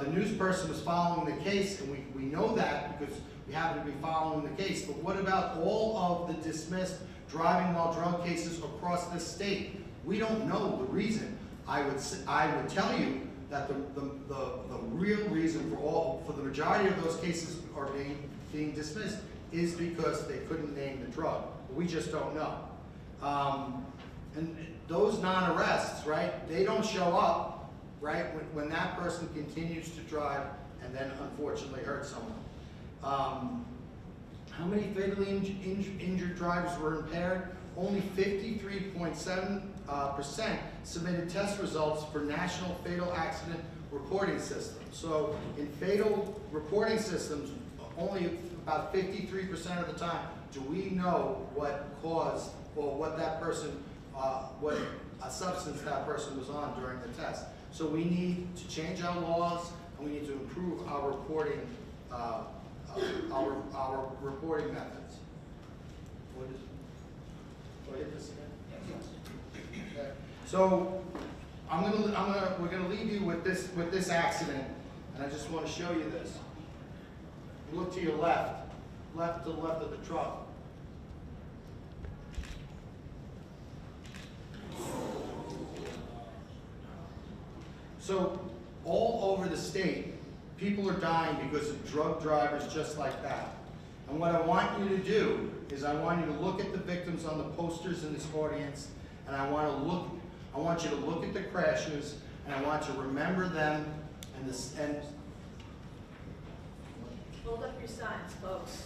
the news person was following the case, and we know that because we happen to be following the case. But what about all of the dismissed driving while drunk cases across this state? We don't know the reason. I would tell you that the real reason for the majority of those cases are being dismissed is because they couldn't name the drug. We just don't know. And those non-arrests, right? They don't show up, right? When that person continues to drive and then unfortunately hurt someone. How many fatally injured drivers were impaired? Only 53.7% submitted test results for National Fatal Accident Reporting System. So in fatal reporting systems, only about 53% of the time do we know what caused or what that person, what a substance that person was on during the test. So we need to change our laws and we need to improve our reporting, our reporting methods. What is? Do I hit this again? Okay. So we're gonna leave you with this accident, and I just want to show you this. You look to your left to the left of the truck. So all over the state, people are dying because of drug drivers just like that. And what I want you to do is I want you to look at the victims on the posters in this audience, and I want you to look at the crashes, and I want you to remember them and Hold up your signs, folks.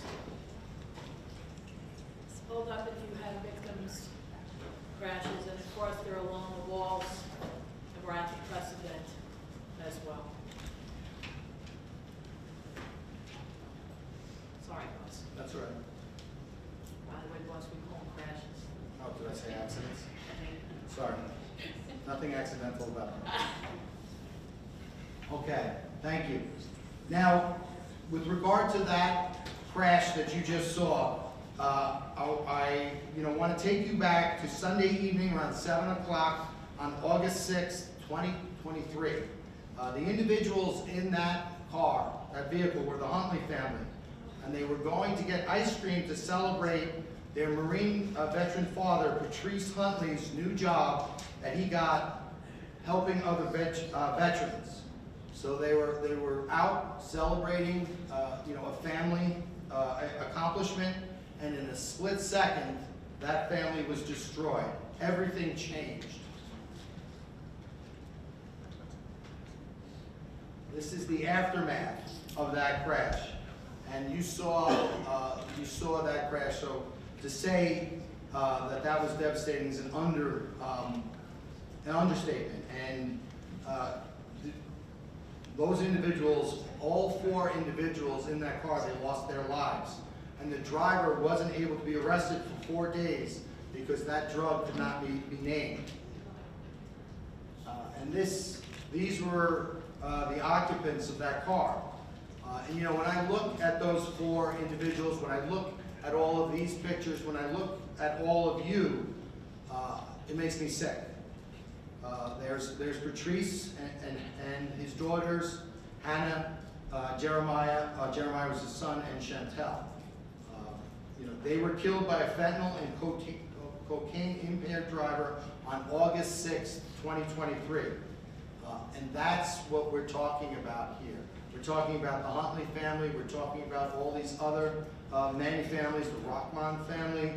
Hold up if you have victims, crashes, and of course they're along the walls of our precedent as well. Sorry, boss. that's right. By the way, boss, we call them crashes. Oh, did I say accidents? I mean, Sorry. Nothing accidental about it. Okay, thank you. Now, with regard to that crash that you just saw, I want to take you back to Sunday evening around 7 o'clock on August 6th, 2023. The individuals in that car, that vehicle, were the Huntley family, and they were going to get ice cream to celebrate their Marine veteran father, Patrice Huntley's new job that he got helping other veterans. So they were out celebrating, a family accomplishment, and in a split second, that family was destroyed. Everything changed. This is the aftermath of that crash, and you saw that crash. So to say that was devastating is an understatement. And those individuals, all 4 individuals in that car, they lost their lives. And the driver wasn't able to be arrested for 4 days because that drug could not be named. And these were the occupants of that car. And when I look at those 4 individuals, when I look at all of these pictures, when I look at all of you, it makes me sick. There's Patrice and his daughters, Hannah, Jeremiah. Jeremiah was his son, and Chantel. They were killed by a fentanyl and cocaine impaired driver on August 6th, 2023. And that's what we're talking about here. We're talking about the Huntley family. We're talking about all these other many families, the Rockman family.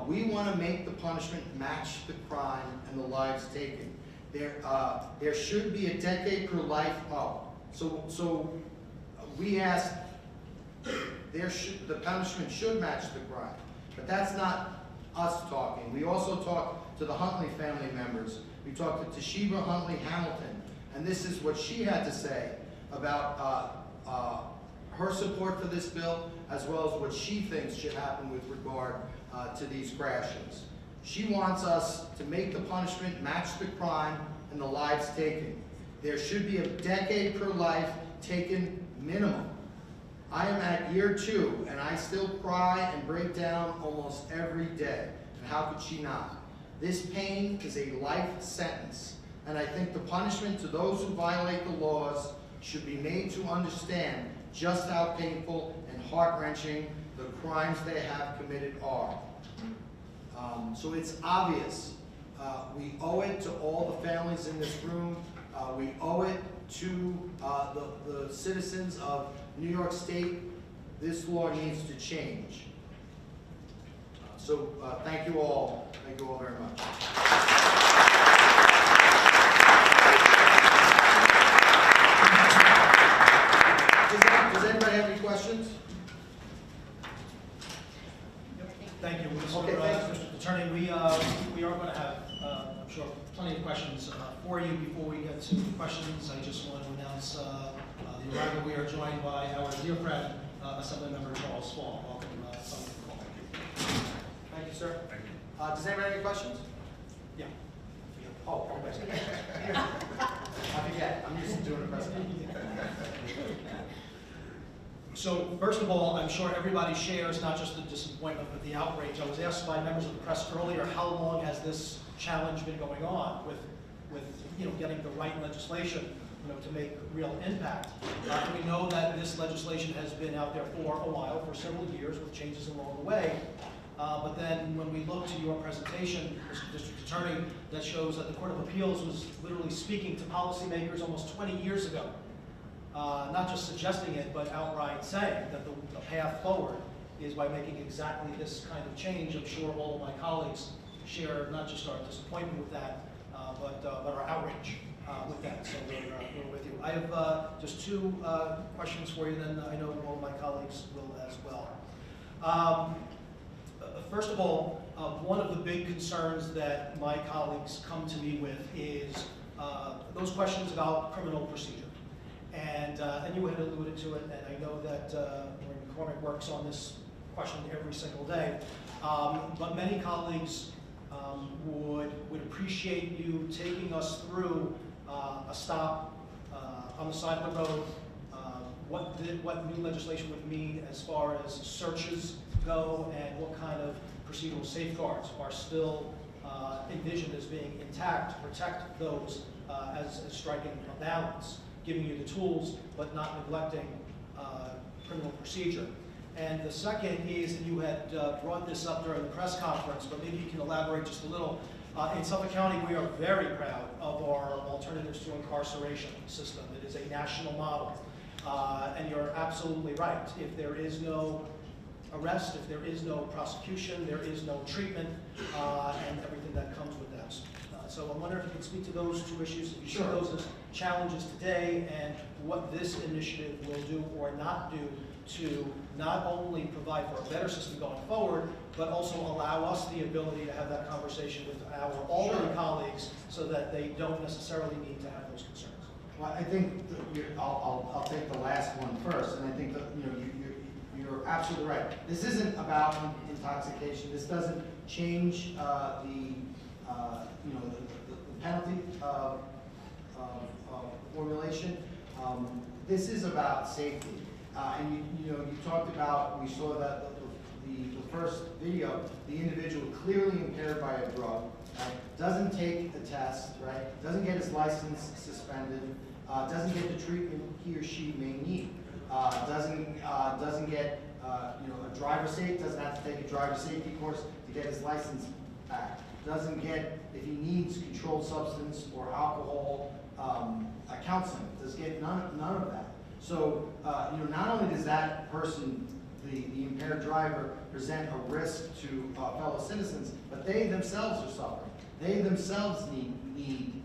We want to make the punishment match the crime and the lives taken. There should be a decade per life. So we ask the punishment should match the crime, but that's not us talking. We also talk to the Huntley family members. We talked to Toshiba Huntley Hamilton, and this is what she had to say about her support for this bill, as well as what she thinks should happen with regard to these crashes. She wants us to make the punishment match the crime and the lives taken. There should be a decade per life taken minimum. I am at year 2, and I still cry and break down almost every day. And how could she not? This pain is a life sentence and I think the punishment to those who violate the laws should be made to understand just how painful and heart-wrenching the crimes they have committed are. So it's obvious. We owe it to all the families in this room. We owe it to the citizens of New York State. This law needs to change. So thank you all. Thank you all very much. Does anybody have any questions? Thank you, Mr. Okay, thanks. Mr. Attorney. We are going to have, I'm sure, plenty of questions for you. Before we get to questions, I just want to announce the arrival. We are joined by our dear friend, Assemblymember Charles Small. Welcome, Thank you, sir. Thank you. Does anybody have any questions? Yeah. Oh, okay. I forget. I'm used to doing a presentation. So first of all, I'm sure everybody shares not just the disappointment, but the outrage. I was asked by members of the press earlier, how long has this challenge been going on with getting the right legislation, to make real impact. We know that this legislation has been out there for a while, for several years, with changes along the way. But then when we look to your presentation, Mr. District Attorney, that shows that the Court of Appeals was literally speaking to policymakers almost 20 years ago. Not just suggesting it, but outright saying that the path forward is by making exactly this kind of change. I'm sure all of my colleagues share not just our disappointment with that, but our outrage with that. So we're with you. I have just two questions for you, then I know all of my colleagues will as well. First of all, one of the big concerns that my colleagues come to me with is those questions about criminal procedure. And you had alluded to it, and I know that Maureen McCormick works on this question every single day. But many colleagues would appreciate you taking us through a stop on the side of the road, what new legislation would mean as far as searches go, and what kind of procedural safeguards are still envisioned as being intact to protect those as striking a balance, giving you the tools but not neglecting criminal procedure. And the second is, and you had brought this up during the press conference, but maybe you can elaborate just a little. In Suffolk County, we are very proud of our alternatives to incarceration system. It is a national model. And you're absolutely right. If there is no arrest, if there is no prosecution, there is no treatment, and everything that comes with that. So I wonder if you could speak to those two issues, if you see those as challenges today, and what this initiative will do or not do to not only provide for a better system going forward, but also allow us the ability to have that conversation with our alderman colleagues so that they don't necessarily need to have those concerns. Well, I think I'll take the last one first, and I think that you're absolutely right. This isn't about intoxication. This doesn't change the penalty formulation. This is about safety, and you talked about, we saw that the first video, the individual clearly impaired by a drug, right? Doesn't take the test, right? Doesn't get his license suspended, doesn't get the treatment he or she may need, doesn't get a driver's safety, doesn't have to take a driver's safety course to get his license back, doesn't get, if he needs controlled substance or alcohol counseling, does get none of that. So not only does that person, the impaired driver, present a risk to fellow citizens, but they themselves are suffering. They themselves need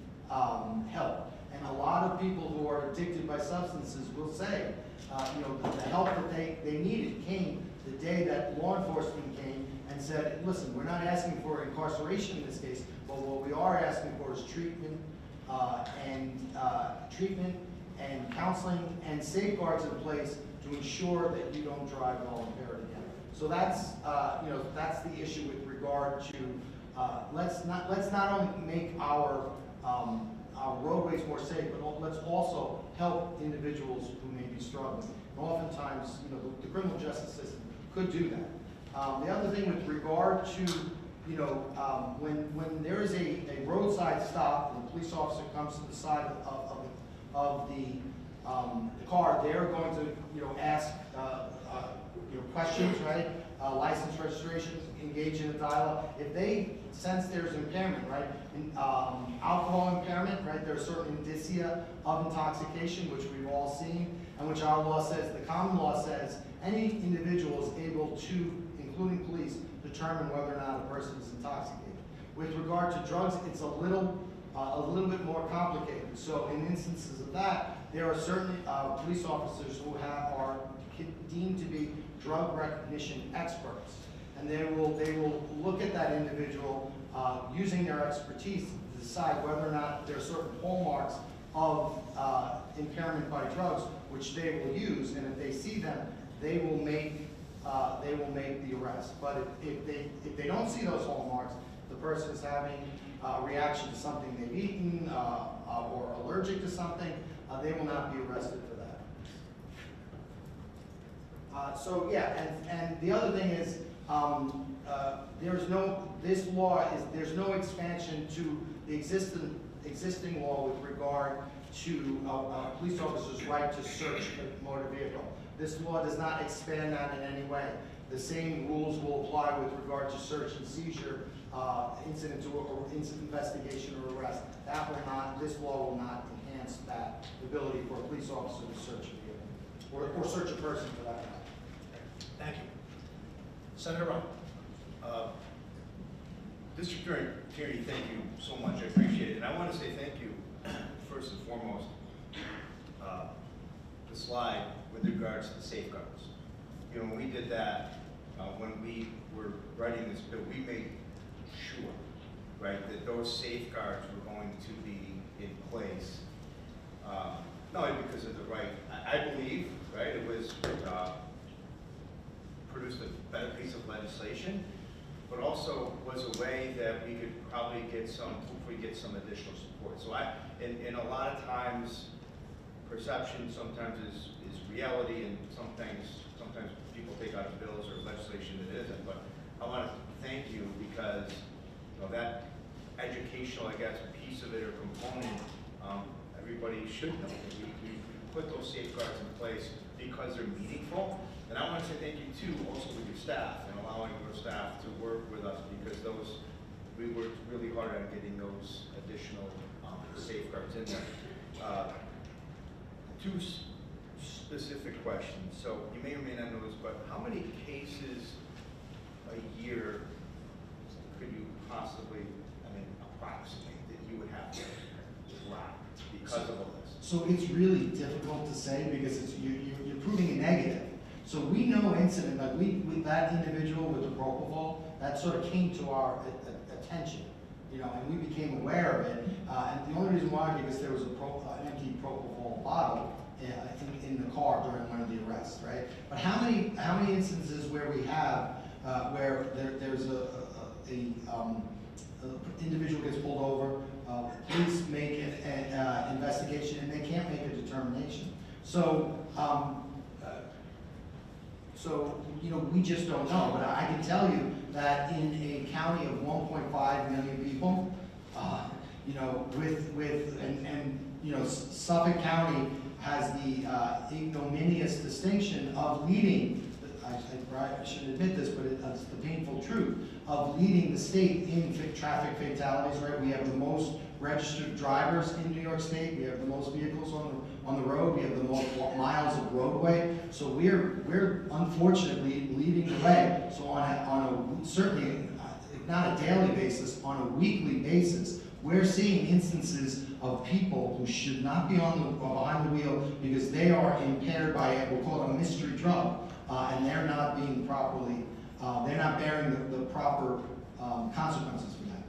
help. And a lot of people who are addicted by substances will say, the help that they needed came the day that law enforcement came and said, listen, we're not asking for incarceration in this case, but what we are asking for is treatment and counseling and safeguards in place to ensure that you don't drive while impaired again. So that's the issue with regard to let's not only make our roadways more safe, but let's also help individuals who may be struggling. And oftentimes, the criminal justice system could do that. The other thing with regard to when there is a roadside stop and the police officer comes to the side of the car, they're going to, ask, questions, right? License, registration, engage in a dialogue. If they sense there's impairment, right? Alcohol impairment, right? There are certain indicia of intoxication, which we've all seen, and which our law says, the common law says, any individual is able to, including police, determine whether or not a person is intoxicated. With regard to drugs, it's a little bit more complicated. So in instances of that, there are certain police officers who are deemed to be drug recognition experts, and they will look at that individual using their expertise to decide whether or not there are certain hallmarks of impairment by drugs, which they will use, and if they see them, they will make the arrest. But if they don't see those hallmarks, the person is having a reaction to something they've eaten or allergic to something, they will not be arrested for that. And the other thing is, there's no expansion to the existing law with regard to a police officer's right to search a motor vehicle. This law does not expand that in any way. The same rules will apply with regard to search and seizure, incident investigation or arrest. This law will not enhance that ability for a police officer to search a vehicle, or search a person for that matter. Thank you. Senator Ryan. District Attorney Tierney, thank you so much. I appreciate it. And I want to say thank you, first and foremost, the slide with regards to the safeguards. When we did that, when we were writing this bill, we made sure, right, that those safeguards were going to be in place. Not only because of the right, I believe, right, it was produced a better piece of legislation, but also was a way that we could probably hopefully get some additional support. So and a lot of times, perception sometimes is reality, and sometimes people take out bills or legislation that isn't. But I want to thank you because that educational, I guess, piece of it or component, everybody should know that we put those safeguards in place because they're meaningful. And I want to say thank you too, also with your staff and allowing your staff to work with us, because we worked really hard on getting those additional safeguards in there. Two specific questions. So you may or may not know this, but how many cases a year could you possibly, approximate that you would have to drop because of all this? So it's really difficult to say because you're proving a negative. So we know incident, like with that individual with the propofol, that sort of came to our attention, and we became aware of it. And the only reason why, because there was an empty propofol bottle in the car during one of the arrests, right? But how many instances where we have where there's a individual gets pulled over, police make an investigation and they can't make a determination. So we just don't know. But I can tell you that in a county of 1.5 million people, Suffolk County has the ignominious distinction of leading. I should admit this, but it's the painful truth of leading the state in traffic fatalities. Right, we have the most registered drivers in New York State. We have the most vehicles on the road. We have the most miles of roadway. So we're unfortunately leading the way. So on a certainly, if not a daily basis, on a weekly basis, we're seeing instances of people who should not be behind the wheel because they are impaired by we'll call it a mystery drug, and they're not being properly, they're not bearing the proper consequences for that.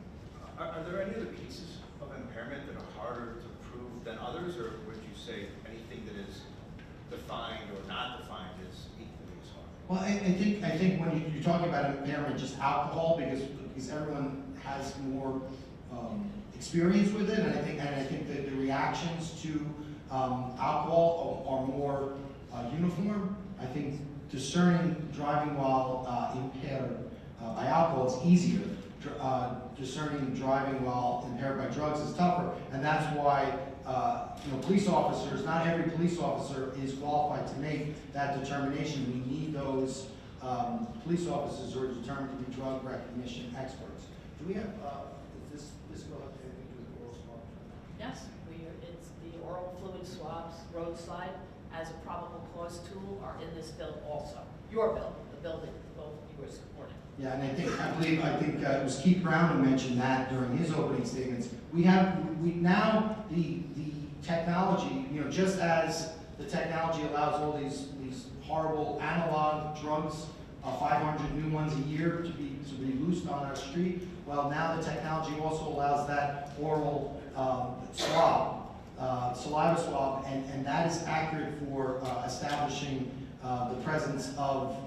Are there any other pieces of impairment that are harder to prove than others, or would you say anything that is defined or not defined is equally as hard? Well, I think when you're talking about impairment, just alcohol, because everyone has more experience with it, and I think that the reactions to alcohol are more uniform. I think discerning driving while impaired by alcohol is easier. discerning driving while impaired by drugs is tougher, and that's why police officers, not every police officer is qualified to make that determination. We need those police officers who are determined to be drug recognition experts. Do we have, is this go up to anything to do with oral swabs? Yes, it's the oral fluid swabs roadside as a probable cause tool are in this bill also. Your bill, the bill that both of you are supporting. Yeah, and I think it was Keith Brown who mentioned that during his opening statements. We now the technology, just as the technology allows all these horrible analog drugs, 500 new ones a year to be loosed on our street. Well, now the technology also allows that oral swab, saliva swab, and that is accurate for establishing the presence of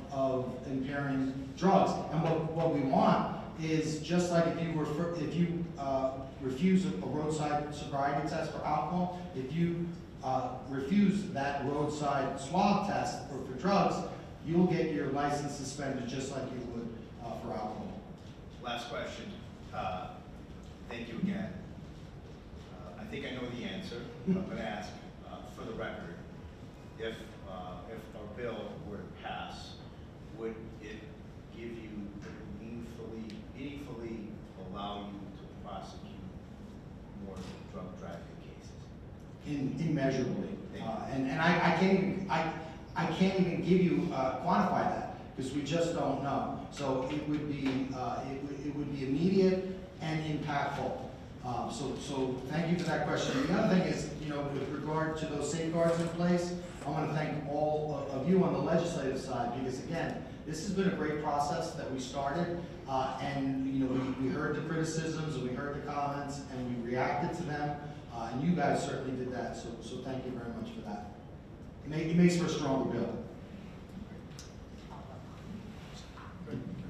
impairing drugs. And what we want is, just like if you refuse a roadside sobriety test for alcohol, if you refuse that roadside swab test for drugs, you'll get your license suspended just like you would for alcohol. Last question. Thank you again. I think I know the answer. I'm going to ask for the record. If our bill were to pass, would it give you meaningfully allow you to prosecute more drug trafficking cases? Immeasurably, and I can't even give you quantify that because we just don't know. So it would be immediate and impactful. So thank you for that question. The other thing is, with regard to those safeguards in place, I want to thank all of you on the legislative side because, again, this has been a great process that we started, and we heard the criticisms and we heard the comments and we reacted to them, and you guys certainly did that. So thank you very much for that. It makes for a stronger bill.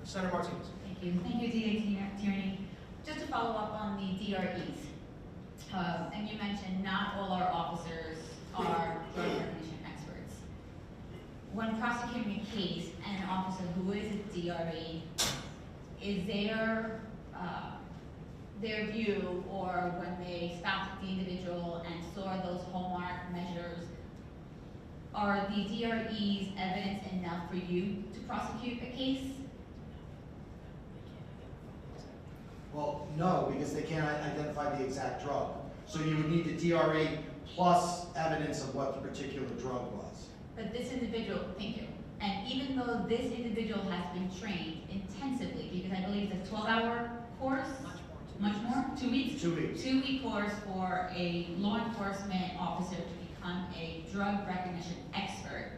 Senator Martinez. Thank you. Thank you, DA Tierney. Just to follow up on the DREs, and you mentioned not all our officers are drug recognition experts. When prosecuting a case and an officer who is a DRE, is their view, or when they stopped the individual and saw those hallmark measures, are the DREs evidence enough for you to prosecute a case? Well, no, because they can't identify the exact drug. So you would need the DRE plus evidence of what the particular drug was. But this individual, thank you, and even though this individual has been trained intensively, because I believe it's a 12-hour course, much more, 2 weeks? 2 weeks. 2-week course for a law enforcement officer to become a drug recognition expert.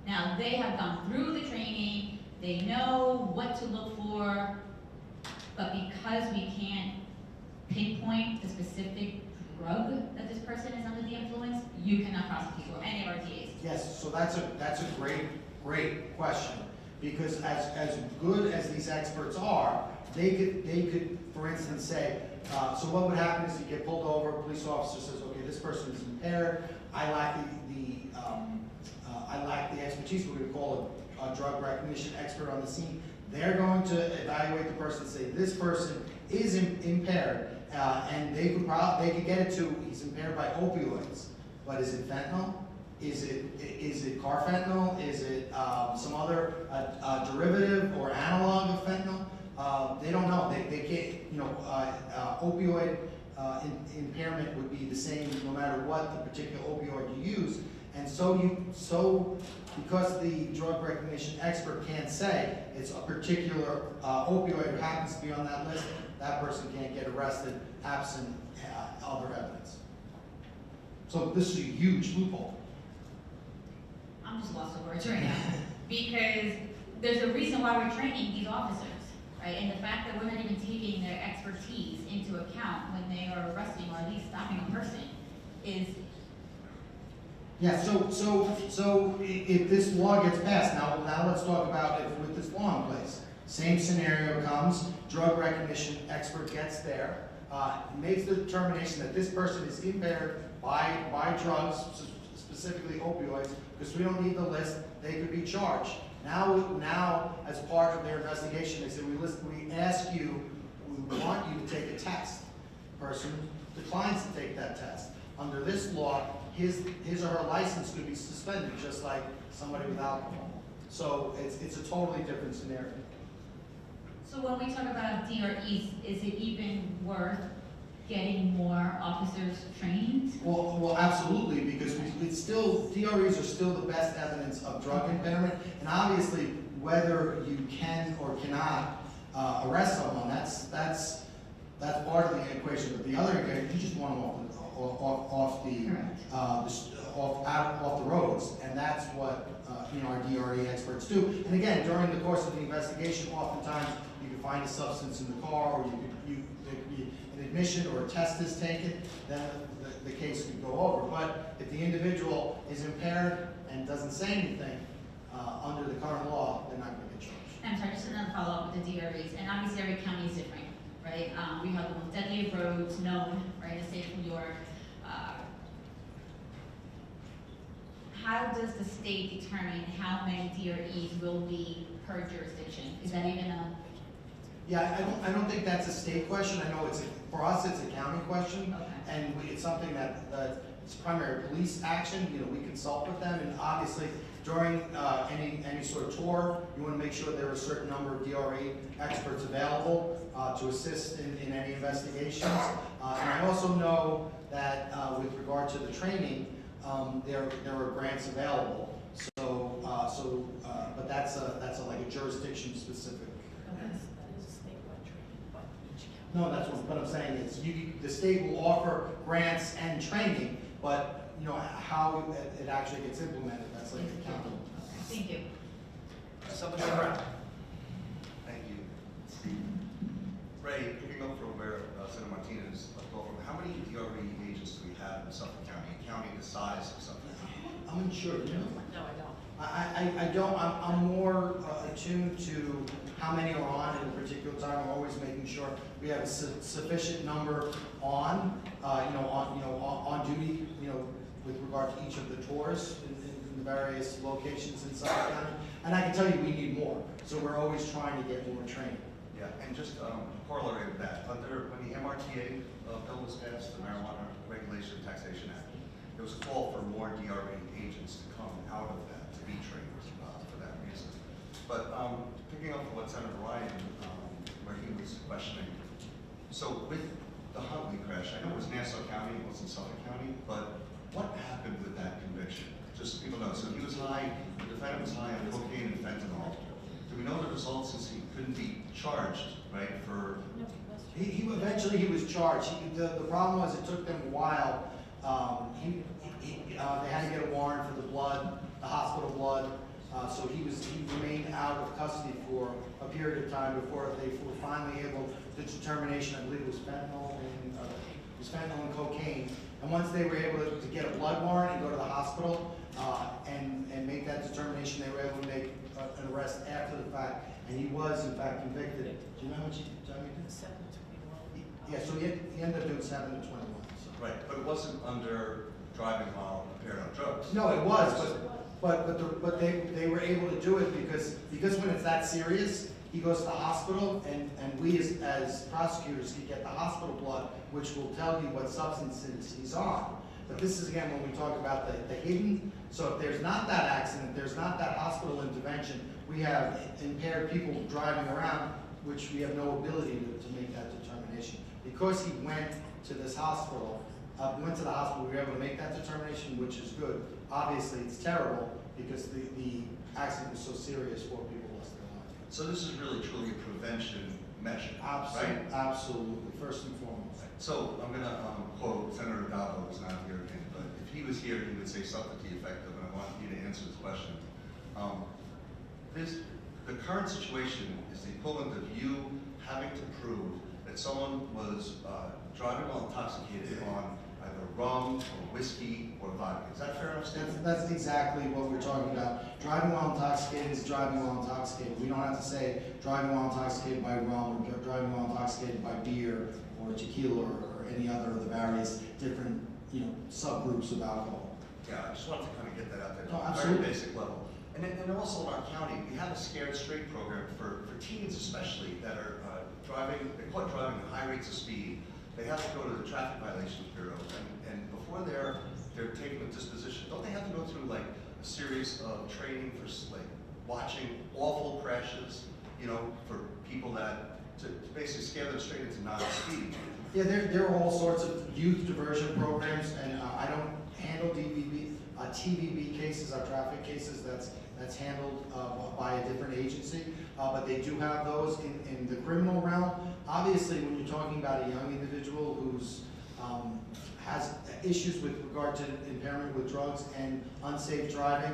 Now, they have gone through the training, they know what to look for, but because we can't pinpoint the specific drug that this person is under the influence, you cannot prosecute, or any of our DAs. Yes, so that's a great question, because as good as these experts are, they could, for instance, say, so what would happen is you get pulled over, a police officer says, okay, this person is impaired, I lack the expertise, we're going to call a drug recognition expert on the scene. They're going to evaluate the person and say, this person is impaired, and they could get it to, he's impaired by opioids, but is it fentanyl? Is it carfentanil? Is it some other derivative or analog of fentanyl? They don't know. They can't, opioid impairment would be the same no matter what the particular opioid you use. And so because the drug recognition expert can't say it's a particular opioid who happens to be on that list, that person can't get arrested absent other evidence. So this is a huge loophole. I'm just lost for words right now, because there's a reason why we're training these officers, right? And the fact that we're not even taking their expertise into account when they are arresting or at least stopping a person is... Yeah, so if this law gets passed, now let's talk about if with this law in place. Same scenario comes, drug recognition expert gets there, makes the determination that this person is impaired by drugs, specifically opioids, because we don't need the list, they could be charged. Now, as part of their investigation, they say, we ask you, want you to take a test. Person declines to take that test. Under this law, his or her license could be suspended, just like somebody with alcohol. So it's a totally different scenario. So when we talk about DREs, is it even worth getting more officers trained? Well, absolutely, because it's still, DREs are still the best evidence of drug impairment, and obviously, whether you can or cannot arrest someone, that's part of the equation. But the other equation, you just want them off the roads, and that's what our DRE experts do. And again, during the course of the investigation, oftentimes you can find a substance in the car, or there could be an admission or a test is taken, then the case could go over. But if the individual is impaired and doesn't say anything under the current law, they're not going to get charged. I'm sorry, just another follow-up with the DREs, and obviously every county is different, right? We have the most deadly roads known, right, in the state of New York. How does the state determine how many DREs will be per jurisdiction? Is that even a? Yeah, I don't think that's a state question. I know for us it's a county question, Okay. and it's something that it's primary police action. We consult with them, and obviously during any sort of tour, you want to make sure there are a certain number of DRE experts available to assist in any investigations. And I also know that with regard to the training, there are grants available. So, but that's like a jurisdiction specific. No, that's what I'm saying is the state will offer grants and training, but how it actually gets implemented, that's like a county. Thank you. Something around. Thank you. Ray, picking up from where Senator Martinez left off, how many DRE agents do we have in Suffolk County, counting the size of Suffolk County? I'm unsure, do you know? No, I don't. I don't, I'm more attuned to how many are on at a particular time. I'm always making sure we have a sufficient number on duty, with regard to each of the tours in the various locations in Suffolk County. And I can tell you we need more, so we're always trying to get more training. Yeah, and just corollary with that, when the MRTA bill was passed, the Marijuana Regulation and Taxation Act, there was a call for more DRE agents to come out of that, to be trained for that reason. But picking up what Senator Ryan, where he was questioning, so with the Huntley crash, I know it was Nassau County, it wasn't Suffolk County, but what happened with that conviction? Just so people know, so he was high, the defendant was high on cocaine and fentanyl. Do we know the results since he couldn't be charged, right, for? Eventually he was charged. The problem was it took them a while. They had to get a warrant for the blood, the hospital blood. So he remained out of custody for a period of time before they were finally able to determination. I believe it was fentanyl and cocaine. And once they were able to get a blood warrant and go to the hospital and make that determination, they were able to make an arrest after the fact. And he was in fact convicted. Do you know how much he did? 7 to 21. Yeah, so he ended up doing 7 to 21. So. Right, but it wasn't under driving while impaired on drugs. No, it was, but they were able to do it because when it's that serious, he goes to the hospital and we as prosecutors can get the hospital blood, which will tell you what substances he's on. But this is again when we talk about the hidden. So if there's not that accident, there's not that hospital intervention, we have impaired people driving around, which we have no ability to make that determination. Because he went to this hospital, we were able to make that determination, which is good. Obviously, it's terrible because the accident was so serious, 4 people lost their lives. So this is really truly a prevention measure, Absolutely, right? absolutely, first and foremost. So I'm going to quote Senator Dabo, who's not here again, but if he was here, he would say something to the effect of, and I want you to answer this question. The current situation is the equivalent of you having to prove that someone was driving while intoxicated on either rum or whiskey or vodka. Is that fair understanding? That's exactly what we're talking about. Driving while intoxicated is driving while intoxicated. We don't have to say driving while intoxicated by rum or driving while intoxicated by beer or tequila or any other of the various different subgroups of alcohol. Yeah, I just wanted to kind of get that out there. Oh, On a absolutely. very basic level. And also in our county, we have a Scared Straight program for teens especially that are they're caught driving at high rates of speed, they have to go to the Traffic Violations Bureau, and before they're taken a disposition, don't they have to go through like a series of training for like watching awful crashes, you know, for people that, to basically scare them straight into not speeding? Yeah, there are all sorts of youth diversion programs, and I don't handle TVB cases, our traffic cases, that's handled by a different agency, but they do have those in the criminal realm. Obviously, when you're talking about a young individual who's has issues with regard to impairment with drugs and unsafe driving,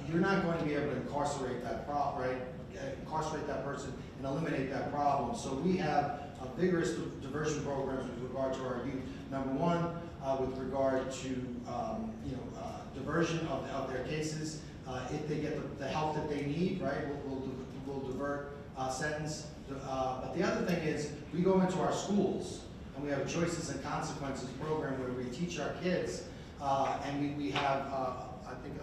you're not going to be able to incarcerate that incarcerate that person and eliminate that problem. So we have vigorous diversion programs with regard to our youth. Number one, with regard to diversion of their cases, if they get the help that they need, right, we'll divert sentence. But the other thing is, we go into our schools and we have a choices and consequences program where we teach our kids, and we have, I think,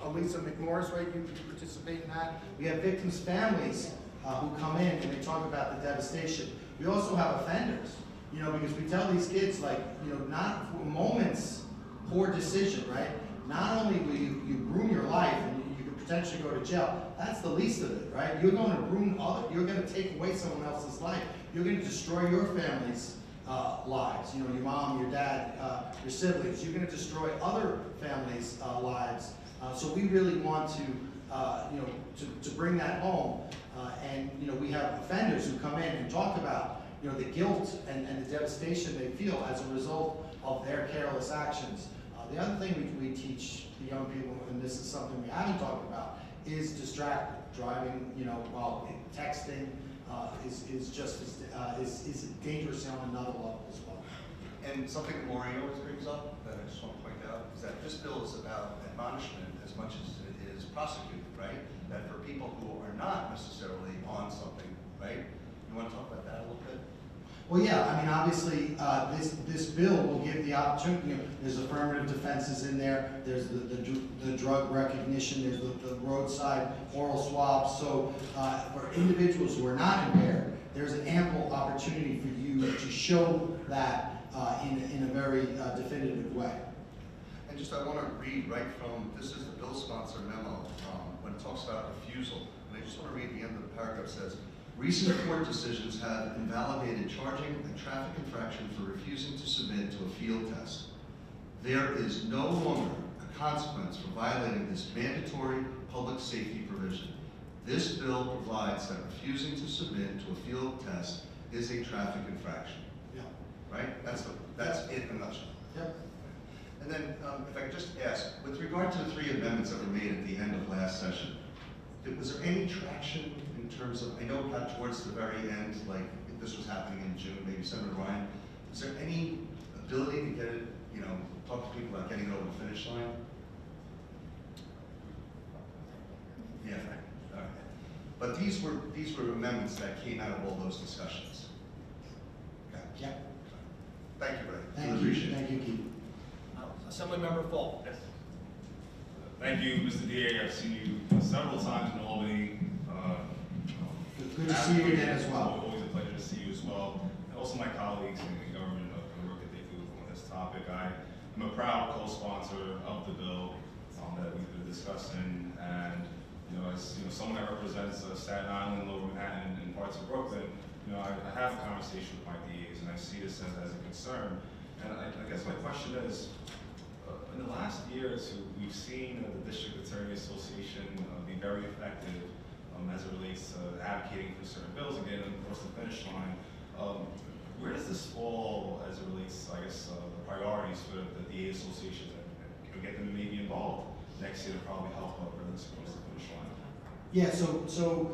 Elisa McMorris, right, you participate in that. We have victims' families who come in and they talk about the devastation. We also have offenders, you know, because we tell these kids, like, you know, not for moments, poor decision, right? Not only will you ruin your life and you could potentially go to jail, that's the least of it, right? You're going to ruin you're going to take away someone else's life. You're going to destroy your family's lives, you know, your mom, your dad, your siblings. You're going to destroy other families' lives. So we really want to, to bring that home. And, you know, we have offenders who come in and talk about, you know, the guilt and the devastation they feel as a result of their careless actions. The other thing we teach the young people, and this is something we haven't talked about, is distracted driving. You know, while texting is just is dangerous on another level as well. And something that Maureen always brings up that I just want to point out is that this bill is about admonishment as much as it is prosecuting, right? That for people who are not necessarily on something, right? You want to talk about that a little bit? Well, yeah, I mean, obviously, this bill will give the opportunity. You know, there's affirmative defenses in there. There's the drug recognition. There's the roadside oral swabs. So for individuals who are not impaired, there's an ample opportunity for you to show that in a very definitive way. And just I want to read right from, this is the bill sponsor memo when it talks about refusal. And I just want to read the end of the paragraph. It says, recent court decisions have invalidated charging a traffic infraction for refusing to submit to a field test. There is no longer a consequence for violating this mandatory public safety provision. This bill provides that refusing to submit to a field test is a traffic infraction. Yeah. Right? That's it in a nutshell. Yep. And then, if I could just ask, with regard to the 3 amendments that were made at the end of last session, was there any traction in terms of, I know it got towards the very end, like if this was happening in June, maybe Senator Ryan, is there any ability to get it, you know, talk to people about getting it over the finish line? Yeah, all right. But these were amendments that came out of all those discussions. Okay. Yep. Thank you, Ray. Thank Really you. appreciate it. Thank you, Keith. Assemblymember Fall. Yes. Thank you, Mr. DA. I've seen you several times in Albany. Good to see you again as well. Always a pleasure to see you as well. And also my colleagues in government for the work that they do on this topic. I'm a proud co-sponsor of the bill that we've been discussing. And, you know, as you know, someone that represents Staten Island, Lower Manhattan, and parts of Brooklyn, you know, I have a conversation with my DAs, and I see this as a concern. And I guess my question is, in the last year or two, we've seen the District Attorney Association be very effective as it relates to advocating for certain bills and getting them across the finish line. Where does this fall as it relates, I guess, the priorities for the DA Association and get them maybe involved next year to probably help bring this across the finish line? Yeah, so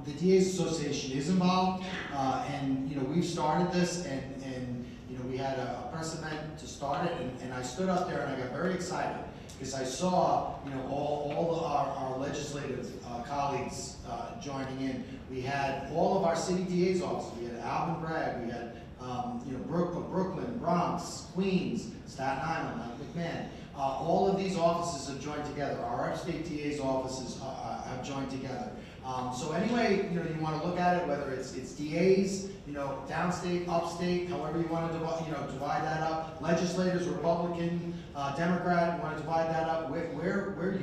the DA's Association is involved, and, you know, we've started this, and you know, we had a precedent to start it, and I stood up there and I got very excited because I saw, you know, all our legislative colleagues joining in. We had all of our city DA's offices. We had Alvin Bragg, we had you know, Brooklyn, Bronx, Queens, Staten Island, McMahon. All of these offices have joined together. Our upstate DA's offices have joined together. So anyway, you want to look at it, whether it's DAs, downstate, upstate, however you want to divide that up. Legislators, Republican, Democrat, want to divide that up. We're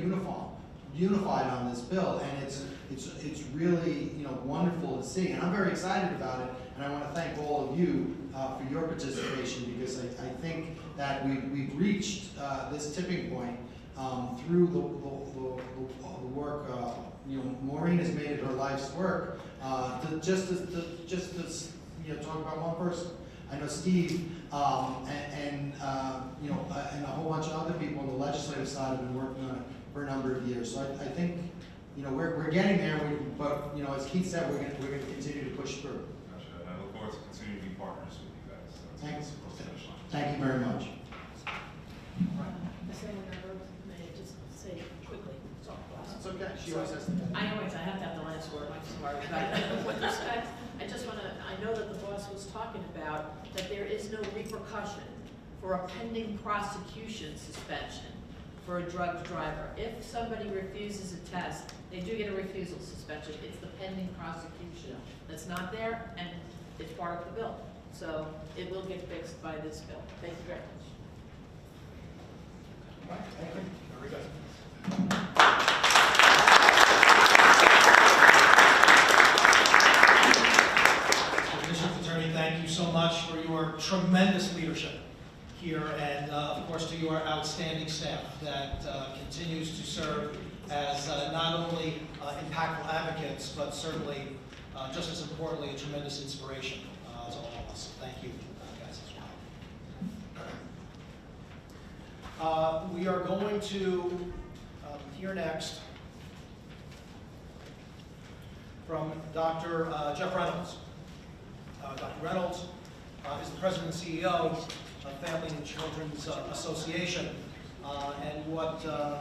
unified on this bill, and it's really wonderful to see, and I'm very excited about it. And I want to thank all of you for your participation, because I think that we've reached this tipping point through the work. Maureen has made it her life's work to talk about one person. I know Steve and a whole bunch of other people on the legislative side have been working on it for a number of years. So I think we're getting there. But as Keith said, we're going to continue to push through. Gotcha. And I look forward to continuing to be partners with you guys. So Thanks. close to the finish line. Thank you very much. Ms. Raymond, may I just say quickly, talk about It's okay. She always has to. I have to have the last word, I'm sorry. But with respect, I know that the boss was talking about that there is no repercussion for a pending prosecution suspension for a drug driver. If somebody refuses a test, they do get a refusal suspension. It's the pending prosecution that's not there, and it's part of the bill. So it will get fixed by this bill. Thank you very much. Thank you. Very good. District Attorney, thank you so much for your tremendous leadership here, and of course to your outstanding staff that continues to serve as not only impactful advocates, but certainly just as importantly a tremendous inspiration to all of us. Thank you guys as well. We are going to hear next from Dr. Jeff Reynolds. Dr. Reynolds is the president and CEO of Family and Children's Association. And what Dr.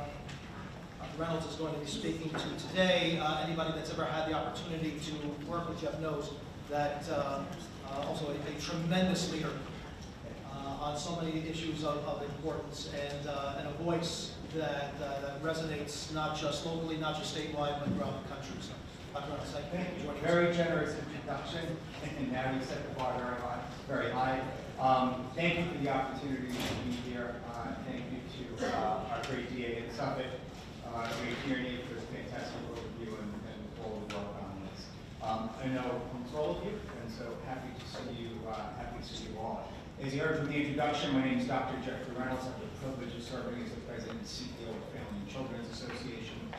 Reynolds is going to be speaking to today, anybody that's ever had the opportunity to work with Jeff knows that also a tremendous leader on so many issues of importance, and a voice that resonates not just locally, not just statewide, but throughout the country. So, Dr. Reynolds, thank you for joining us. Very generous introduction, and now you set the bar very high. Thank you for the opportunity to be here. Thank you to our great DA in Suffolk, great Tierney, for a fantastic overview and all the work on this. I know almost all of you, and so happy to see you all. As you heard from the introduction, my name is Dr. Jeffrey Reynolds. I have the privilege of serving as the president and CEO of Family and Children's Association.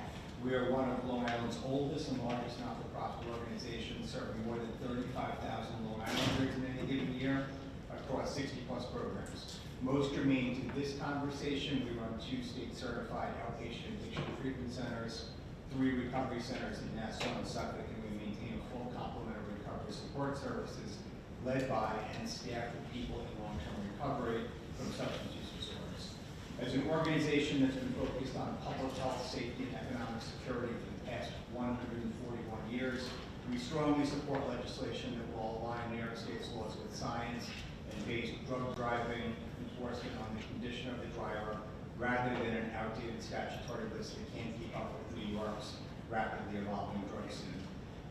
We are one of Long Island's oldest and largest not-for-profit organizations, serving more than 35,000 Long Islanders in any given year across 60-plus programs. Most germane to this conversation, we run 2 state-certified outpatient addiction treatment centers, 3 recovery centers in Nassau and Suffolk, and we maintain a full complement of recovery support services led by and staffed with people in long-term recovery from substance use disorders. As an organization that's been focused on public health, safety, and economic security for the past 141 years, we strongly support legislation that will align New York State's laws with science and base drug driving enforcement on the condition of the driver, rather than an outdated statutory list that can't keep up with New York's rapidly evolving drug scene.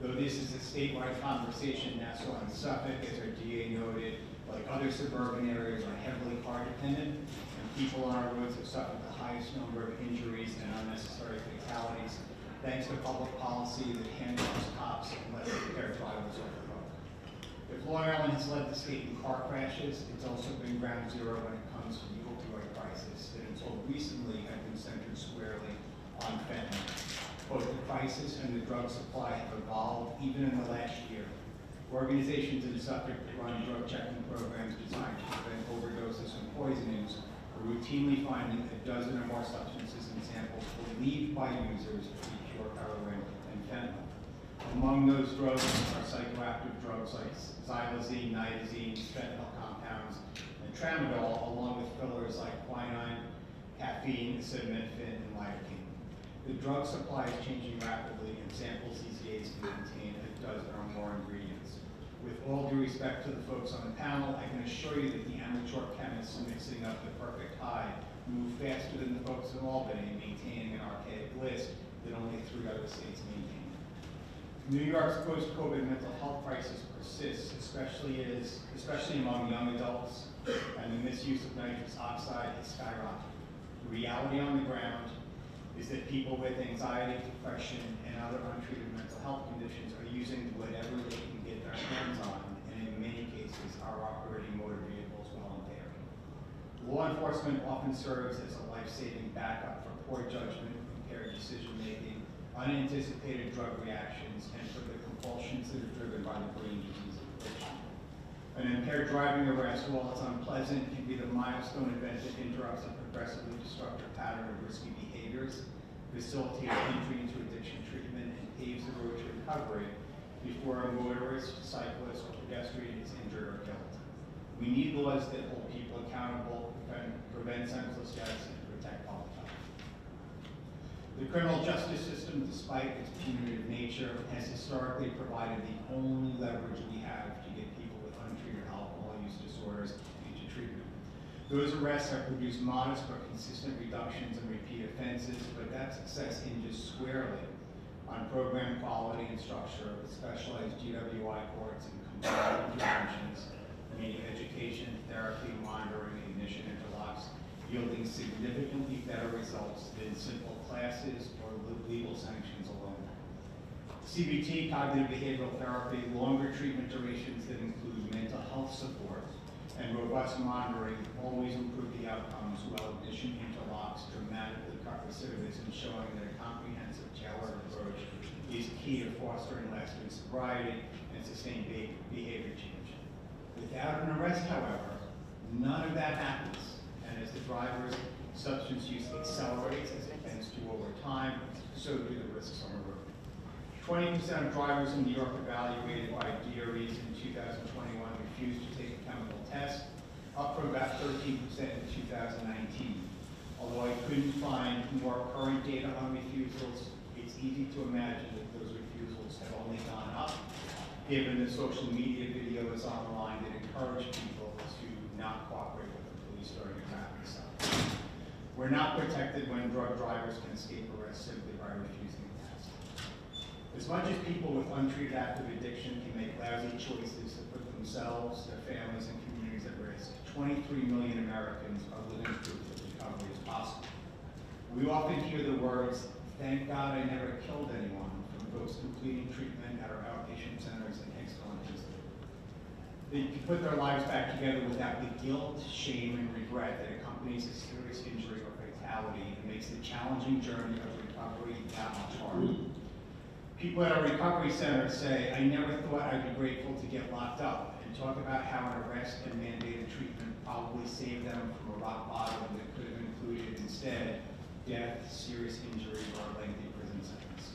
Though this is a statewide conversation, Nassau and Suffolk, as our DA noted, like other suburban areas, are heavily car dependent, and people on our roads have suffered the highest number of injuries and unnecessary fatalities, thanks to public policy that handcuffs cops and lets their drivers off the hook. If Long Island has led the state in car crashes, it's also been ground zero when it comes to the opioid crisis that until recently had been centered squarely on fentanyl. Both the crisis and the drug supply have evolved even in the last year. Organizations in Suffolk that run drug checking programs designed to prevent overdoses and poisonings are routinely finding a dozen or more substances in samples believed by users to be pure heroin and fentanyl. Among those drugs are psychoactive drugs like xylazine, nitazine, fentanyl compounds, and tramadol, along with fillers like quinine, caffeine, acetaminophen, and lidocaine. The drug supply is changing rapidly, and samples these days can contain a dozen or more ingredients. With all due respect to the folks on the panel, I can assure you that the amateur chemists mixing up the perfect high move faster than the folks in Albany, maintaining an archaic list that only 3 other states maintain. New York's post-COVID mental health crisis persists, especially among young adults, and the misuse of nitrous oxide is skyrocketing. The reality on the ground is that people with anxiety, depression, and other untreated mental health conditions are using whatever they can get their hands on, and in many cases are operating motor vehicles while impaired. Law enforcement often serves as a life-saving backup for poor judgment, impaired decision-making, unanticipated drug reactions, and for the compulsions that are driven by the brain disease of addiction. An impaired driving arrest, while it's unpleasant, can be the milestone event that interrupts a progressively destructive pattern of risky behaviors, facilitates entry into addiction treatment, and paves the road to recovery before a motorist, cyclist, or pedestrian is injured or killed. We need laws that hold people accountable, prevent senseless deaths, and protect public health. The criminal justice system, despite its punitive nature, has historically provided the only leverage we have to get people with untreated alcohol use disorders into treatment. Those arrests have produced modest but consistent reductions in repeat offenses, but that success hinges squarely on program quality and structure with specialized GWI courts and combined interventions, meaning education, therapy, monitoring, ignition interlocks, yielding significantly better results than simple classes or legal sanctions alone. CBT, cognitive behavioral therapy, longer treatment durations that include mental health support, and robust monitoring always improve the outcomes, while ignition interlocks dramatically cut recidivism, showing that a comprehensive tailored approach is key to fostering lasting sobriety and sustained behavior change. Without an arrest, however, none of that happens, and as the driver's substance use accelerates, as it tends to over time, so do the risks on the road. 20% of drivers in New York evaluated by DREs in 2021 refused to take a chemical test, up from about 13% in 2019. Although I couldn't find more current data on refusals, it's easy to imagine that those refusals have only gone up, given the social media videos online that encourage people to not cooperate with the police during a traffic stop. We're not protected when drug drivers can escape arrest simply by refusing the test. As much as people with untreated active addiction can make lousy choices to put themselves, their families, and communities at risk, 23 million Americans are living proof that recovery is possible. We often hear the words, "Thank God I never killed anyone," from folks completing treatment at our outpatient centers in Hicksville and Hinsdale. They can put their lives back together without the guilt, shame, and regret that accompanies a serious injury or fatality, and makes the challenging journey of recovery that much harder. People at our recovery center say, "I never thought I'd be grateful to get locked up," and talk about how an arrest and mandated treatment probably saved them from a rock bottom that could have included instead death, serious injury, or a lengthy prison sentence.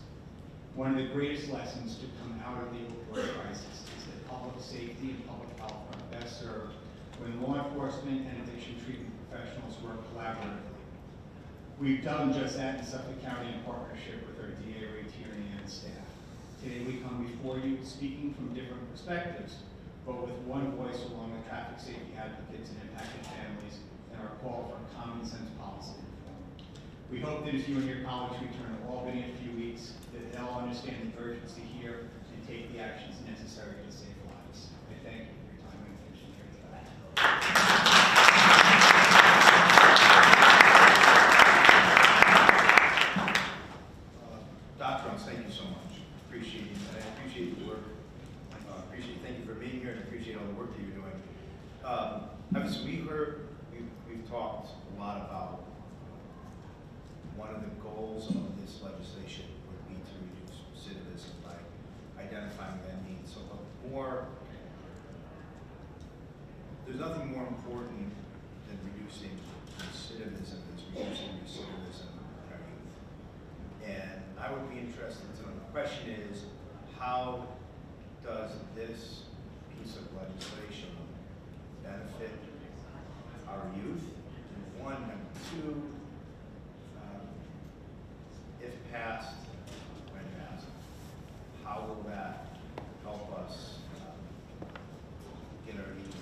One of the greatest lessons to come out of the opioid crisis is that public safety and public health are best served when law enforcement and addiction treatment professionals work collaboratively. We've done just that in Suffolk County in partnership with our DA, Tierney, and staff. Today we come before you speaking from different perspectives, but with one voice along with traffic safety advocates and impacted families, and our call for common sense policy reform. We hope that as you and your colleagues return to Albany in a few weeks, that they'll understand the urgency here and take the actions necessary to save lives. I thank you for your time and attention here today. Doctor, thank you so much. Appreciate it. I appreciate the work. Thank you for being here, and I appreciate all the work that you're doing. Obviously, we've talked a lot about one of the goals of this legislation would be to reduce recidivism by identifying that need. So there's nothing more important than reducing recidivism than reducing recidivism in our youth. And I would be interested to know, the question is, how does this piece of legislation benefit our youth? One, and two, if passed, when passed, how will that help us get our youth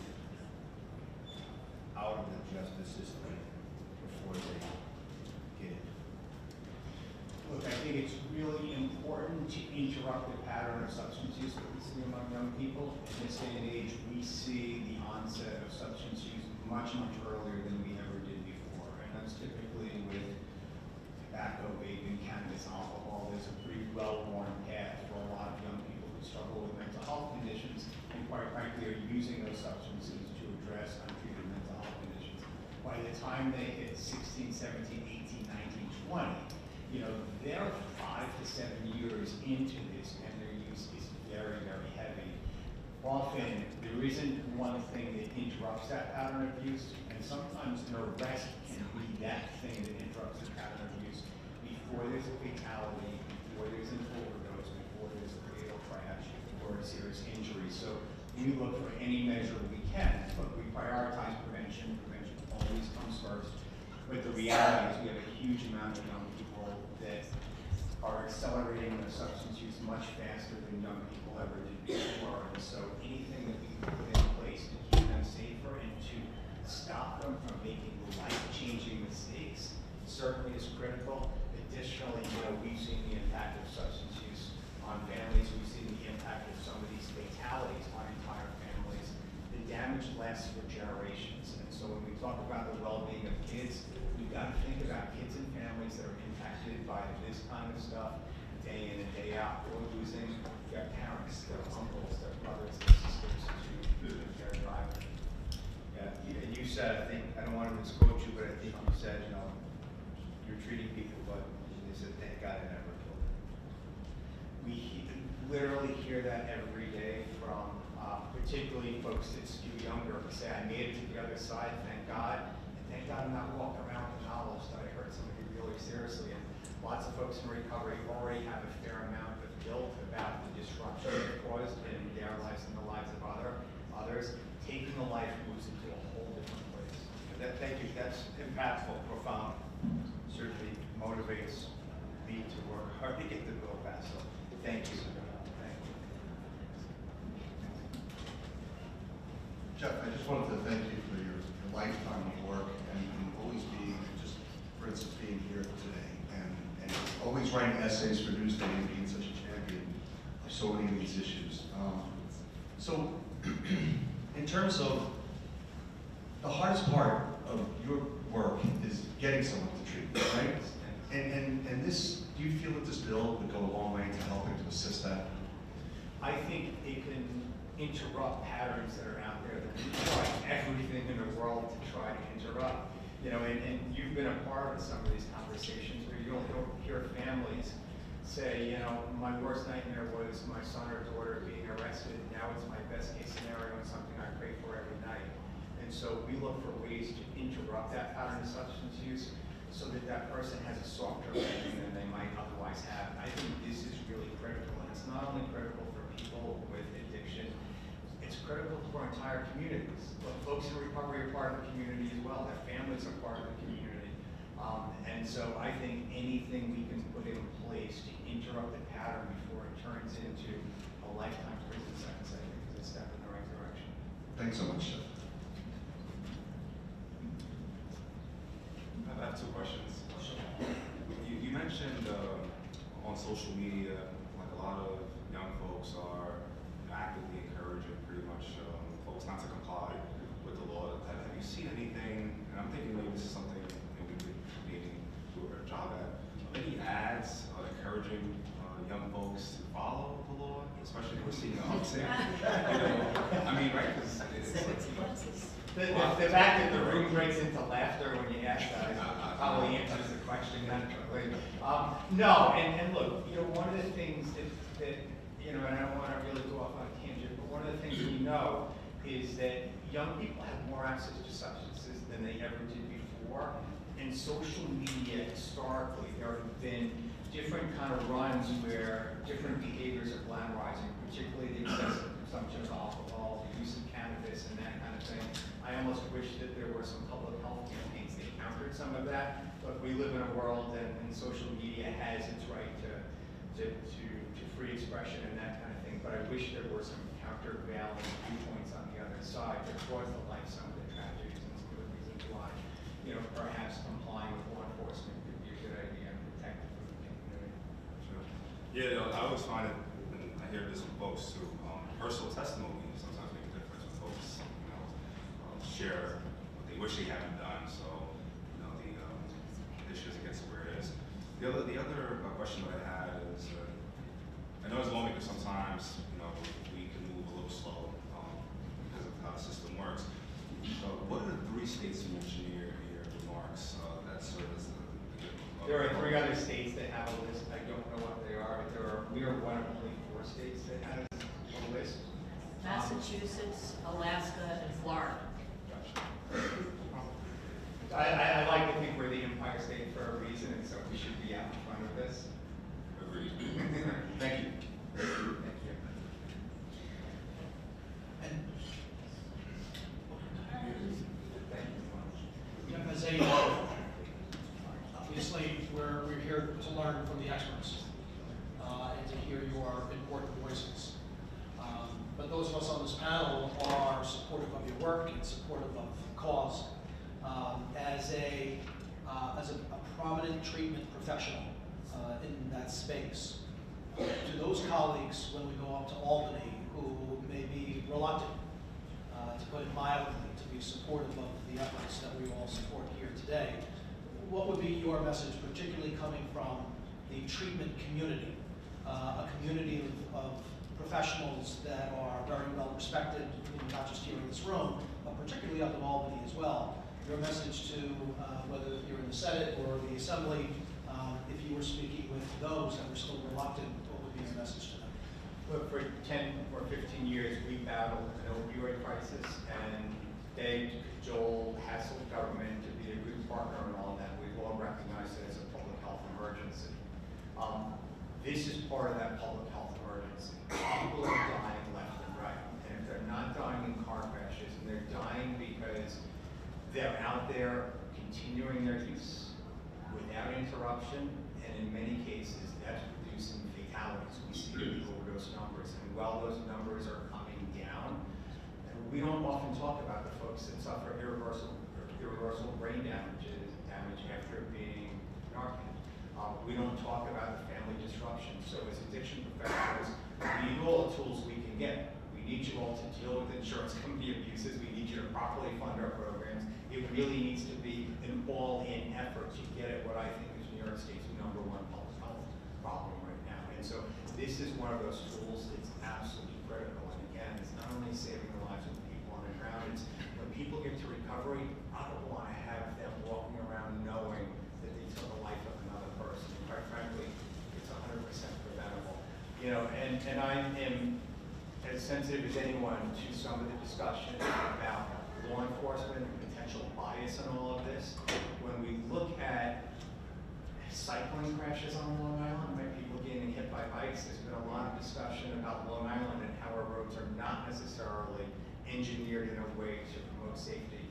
out of the justice system before they get in? Look, I think it's really important important to interrupt the pattern of substance use that we see among young people. In this day and age, we see the onset of substance use much, much earlier than we ever did before. And that's typically with tobacco, vaping, cannabis, alcohol. There's a pretty well-worn path for a lot of young people who struggle with mental health conditions and quite frankly are using those substances to address untreated mental health conditions. By the time they hit 16, 17, 18, 19, 20, you know, they're 5 to 7 years into this and their use is very, very heavy. Often, there isn't one thing that interrupts that pattern of use, and sometimes an arrest can be that thing that interrupts the pattern of use before there's a fatality, before there's an overdose, before there's a fatal crash, or a serious injury. So we look for any measure we can, but we prioritize prevention. Prevention always comes first. But the reality is we have a huge amount of young people that are accelerating their substance use much faster than young people ever did before. And so anything that we can put in place to keep them safer and to stop them from making life-changing mistakes certainly is critical. Additionally, you know, we've seen the impact of substance use on families. We've seen the impact of some of these fatalities on entire families. The damage lasts for generations. And so when we talk about the well-being of kids, we've got to think about kids and families that are impacted by this kind of stuff day in and day out. We're losing their parents, their uncles, their brothers, their sisters to their driver. Yeah, and you said, I think, I don't want to misquote you, but I think you said, you know, you're treating people, but you said, thank God I never killed them. We literally hear that every day from particularly folks that skew younger who say, I made it to the other side, thank God. And thank God I'm not walking around with knowledge that I hurt somebody really seriously. And lots of folks in recovery already have a fair amount of guilt about the disruption it caused in their lives and the lives of others. Taking a life moves into a whole different place. Thank you, that's impactful, profound. Certainly motivates me to work hard to get the bill passed, so thank you. Thank you. Jeff, I just wanted to thank you for your lifetime of work and always being, just for instance, being here today and always writing essays for Newsday and being such a champion of so many of these issues. So, in terms of the hardest part of your work is getting someone to treatment, right? And this, do you feel that this bill would go a long way to helping to assist that? I think it can interrupt patterns that are out there that we try everything in the world to try to interrupt. You know, and you've been a part of some of these conversations where you'll hear families say, you know, my worst nightmare was my son or daughter being arrested. Now it's my best case scenario and something I pray for every night. And so we look for ways to interrupt that pattern of substance use so that that person has a softer landing than they might otherwise have. I think this is really critical, and it's not only critical for people with addiction, it's critical for entire communities. But folks in recovery are part of the community as well. Their families are part of the community. And so I think anything we can put in place to interrupt the pattern before it turns into a lifetime prison sentence, I think is a step in the right direction. Thanks so much, Jeff. I have two questions. You mentioned on social media, like a lot of young folks are actively encouraging pretty much folks not to comply with the law. Have you seen anything, and I'm thinking maybe this is something that we could maybe do a better job at, any ads encouraging young folks to follow the law, especially if we're seeing an uptick? I mean, right, because it's like, the fact that the room breaks into laughter when you ask that probably answers the question naturally. No, and look, you know, one of the things that you know, and I don't want to really go off on a tangent, but one of the things we know is that young people have more access to substances than they ever did before. And social media, historically, there have been different kind of runs where different behaviors are glamorizing, particularly the excessive consumption of alcohol, the use of cannabis, and that kind of thing. I almost wish that there were some public health campaigns that countered some of that, but we live in a world and social media has its right to free expression and that kind of thing, but I wish there were some countervailing viewpoints on the other side that brought to light some of the tragedies and some of the reasons why, you know, perhaps complying with law enforcement could be a good idea and protect the community. Sure. Yeah, I always find it, and I hear this from folks too, personal testimony sometimes make a difference when folks, share what they wish they hadn't done, so, the issue doesn't get to where it is. The other question that I had is, I know it's long because sometimes, we can move a little slow, because of how the system works. What are the 3 states you mentioned in your remarks, that serve as the There are 3 other states that have a list. I don't know what they are, but we are one of only 4 states that has a list. Massachusetts, Alaska, and Florida. I like to think we're the Empire State for a reason, and so we should be out in front of this. Agreed. Thank you. Thank you. As obviously, we're here to learn from the experts and to hear your important voices. But those of us on this panel are supportive of your work and supportive of the cause. As a prominent treatment professional in that space, to those colleagues when we go up to Albany who may be reluctant, to put it mildly, to be supportive of the efforts that we all support here today, what would be your message, particularly coming from the treatment community, a community of professionals that are very well respected, not just here in this room, but particularly up in Albany as well? Your message to whether you're in the Senate or the Assembly, if you were speaking with those that were still reluctant, what would be your message to them? Well, for 10 or 15 years, we battled an opioid crisis and begged, cajoled, hassled government to be a good partner in all that. We've all recognized it as a public health emergency. This is part of that public health emergency. People are dying left and right. And if they're not dying in car crashes, and they're dying because they're out there continuing their use without interruption, and in many cases, that's producing fatalities. We see the overdose numbers, and while those numbers are coming down, we don't often talk about the folks that suffer irreversible brain damage after being Narcan. We don't talk about the family disruption. So as addiction professionals, we need all the tools we can get. We need you all to deal with insurance company abuses. We need you to properly fund our programs. It really needs to be an all-in effort to get at what I think is New York State's #1 public health problem right now. And so this is one of those tools that's absolutely critical. And again, it's not only saving the lives of the people on the ground, it's when people get to recovery, I don't want to have them walking around knowing that they took the life of another person. And quite frankly, it's 100% preventable. And I am as sensitive as anyone to some of the discussion about law enforcement and potential bias in all of this. When we look at cycling crashes on Long Island, by people getting hit by bikes, there's been a lot of discussion about Long Island and how our roads are not necessarily engineered in a way to promote safety.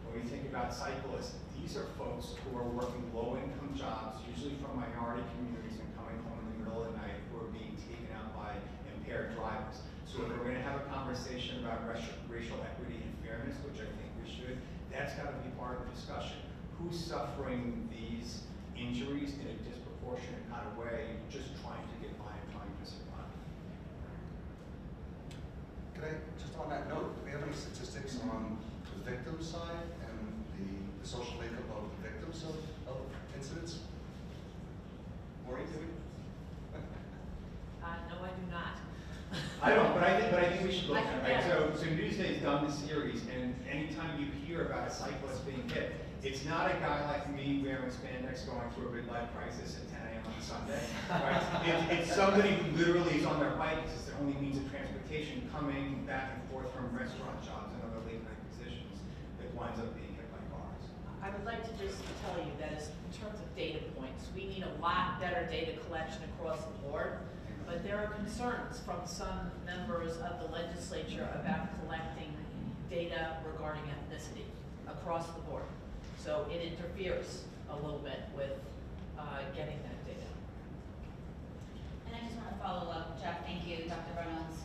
When we think about cyclists, these are folks who are working low-income jobs, usually from minority communities, and coming home in the middle of the night, who are being taken out by impaired drivers. So if we're going to have a conversation about racial equity and fairness, which I think we should, that's got to be part of the discussion. Who's suffering these injuries in a disproportionate kind of way, just trying to get by and trying to survive? Can I, just on that note, do we have any statistics on the victim side and the social makeup of the victims of incidents? Maureen, do we? No, I do not. I don't, but I think we should look at it, right? So Newsday's done this series, and anytime you hear about a cyclist being hit, it's not a guy like me wearing spandex going through a midlife crisis at 10 a.m. on a Sunday, right? It's somebody who literally is on their bike, it's their only means of transportation, coming back and forth from restaurant jobs and other late night positions that winds up being hit by cars. I would like to just tell you that in terms of data points, we need a lot better data collection across the board. But there are concerns from some members of the legislature about collecting data regarding ethnicity across the board. So it interferes a little bit with getting that data. And I just want to follow up, Jeff, thank you, Dr. Reynolds.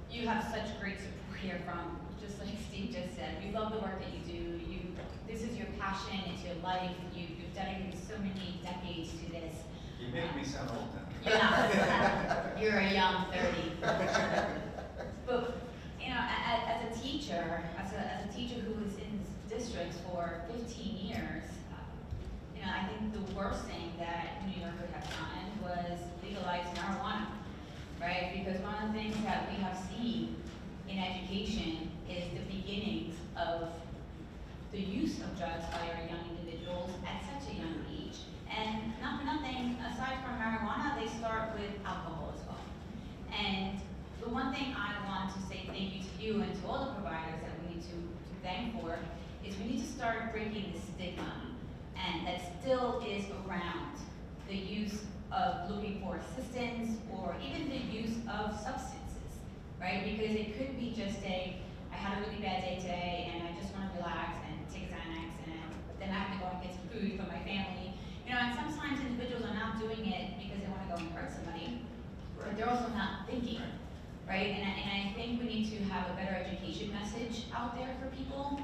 You have such great support here from, just like Steve just said, we love the work that you do. This is your passion, it's your life. You've dedicated so many decades to this. You make me sound old now. You're not. You're a young 30. But, you know, as a teacher, as a teacher who was in districts for 15 years, you know, I think the worst thing that New York would have done was legalize marijuana, right? Because one of the things that we have seen in education is the beginnings of the use of drugs by our young individuals at such a young age. And not for nothing, aside from marijuana, they start with alcohol as well. And the one thing I want to say thank you to you and to all the providers that we need to thank for is we need to start breaking the stigma and that still is around the use of looking for assistance or even the use of substances, right? Because it could be just I had a really bad day today and I just want to relax and take a Xanax and then I have to go and get some food for my family. You know, and sometimes individuals are not doing it because they want to go and hurt somebody, but they're also not thinking, right? And I think we need to have a better education message out there for people.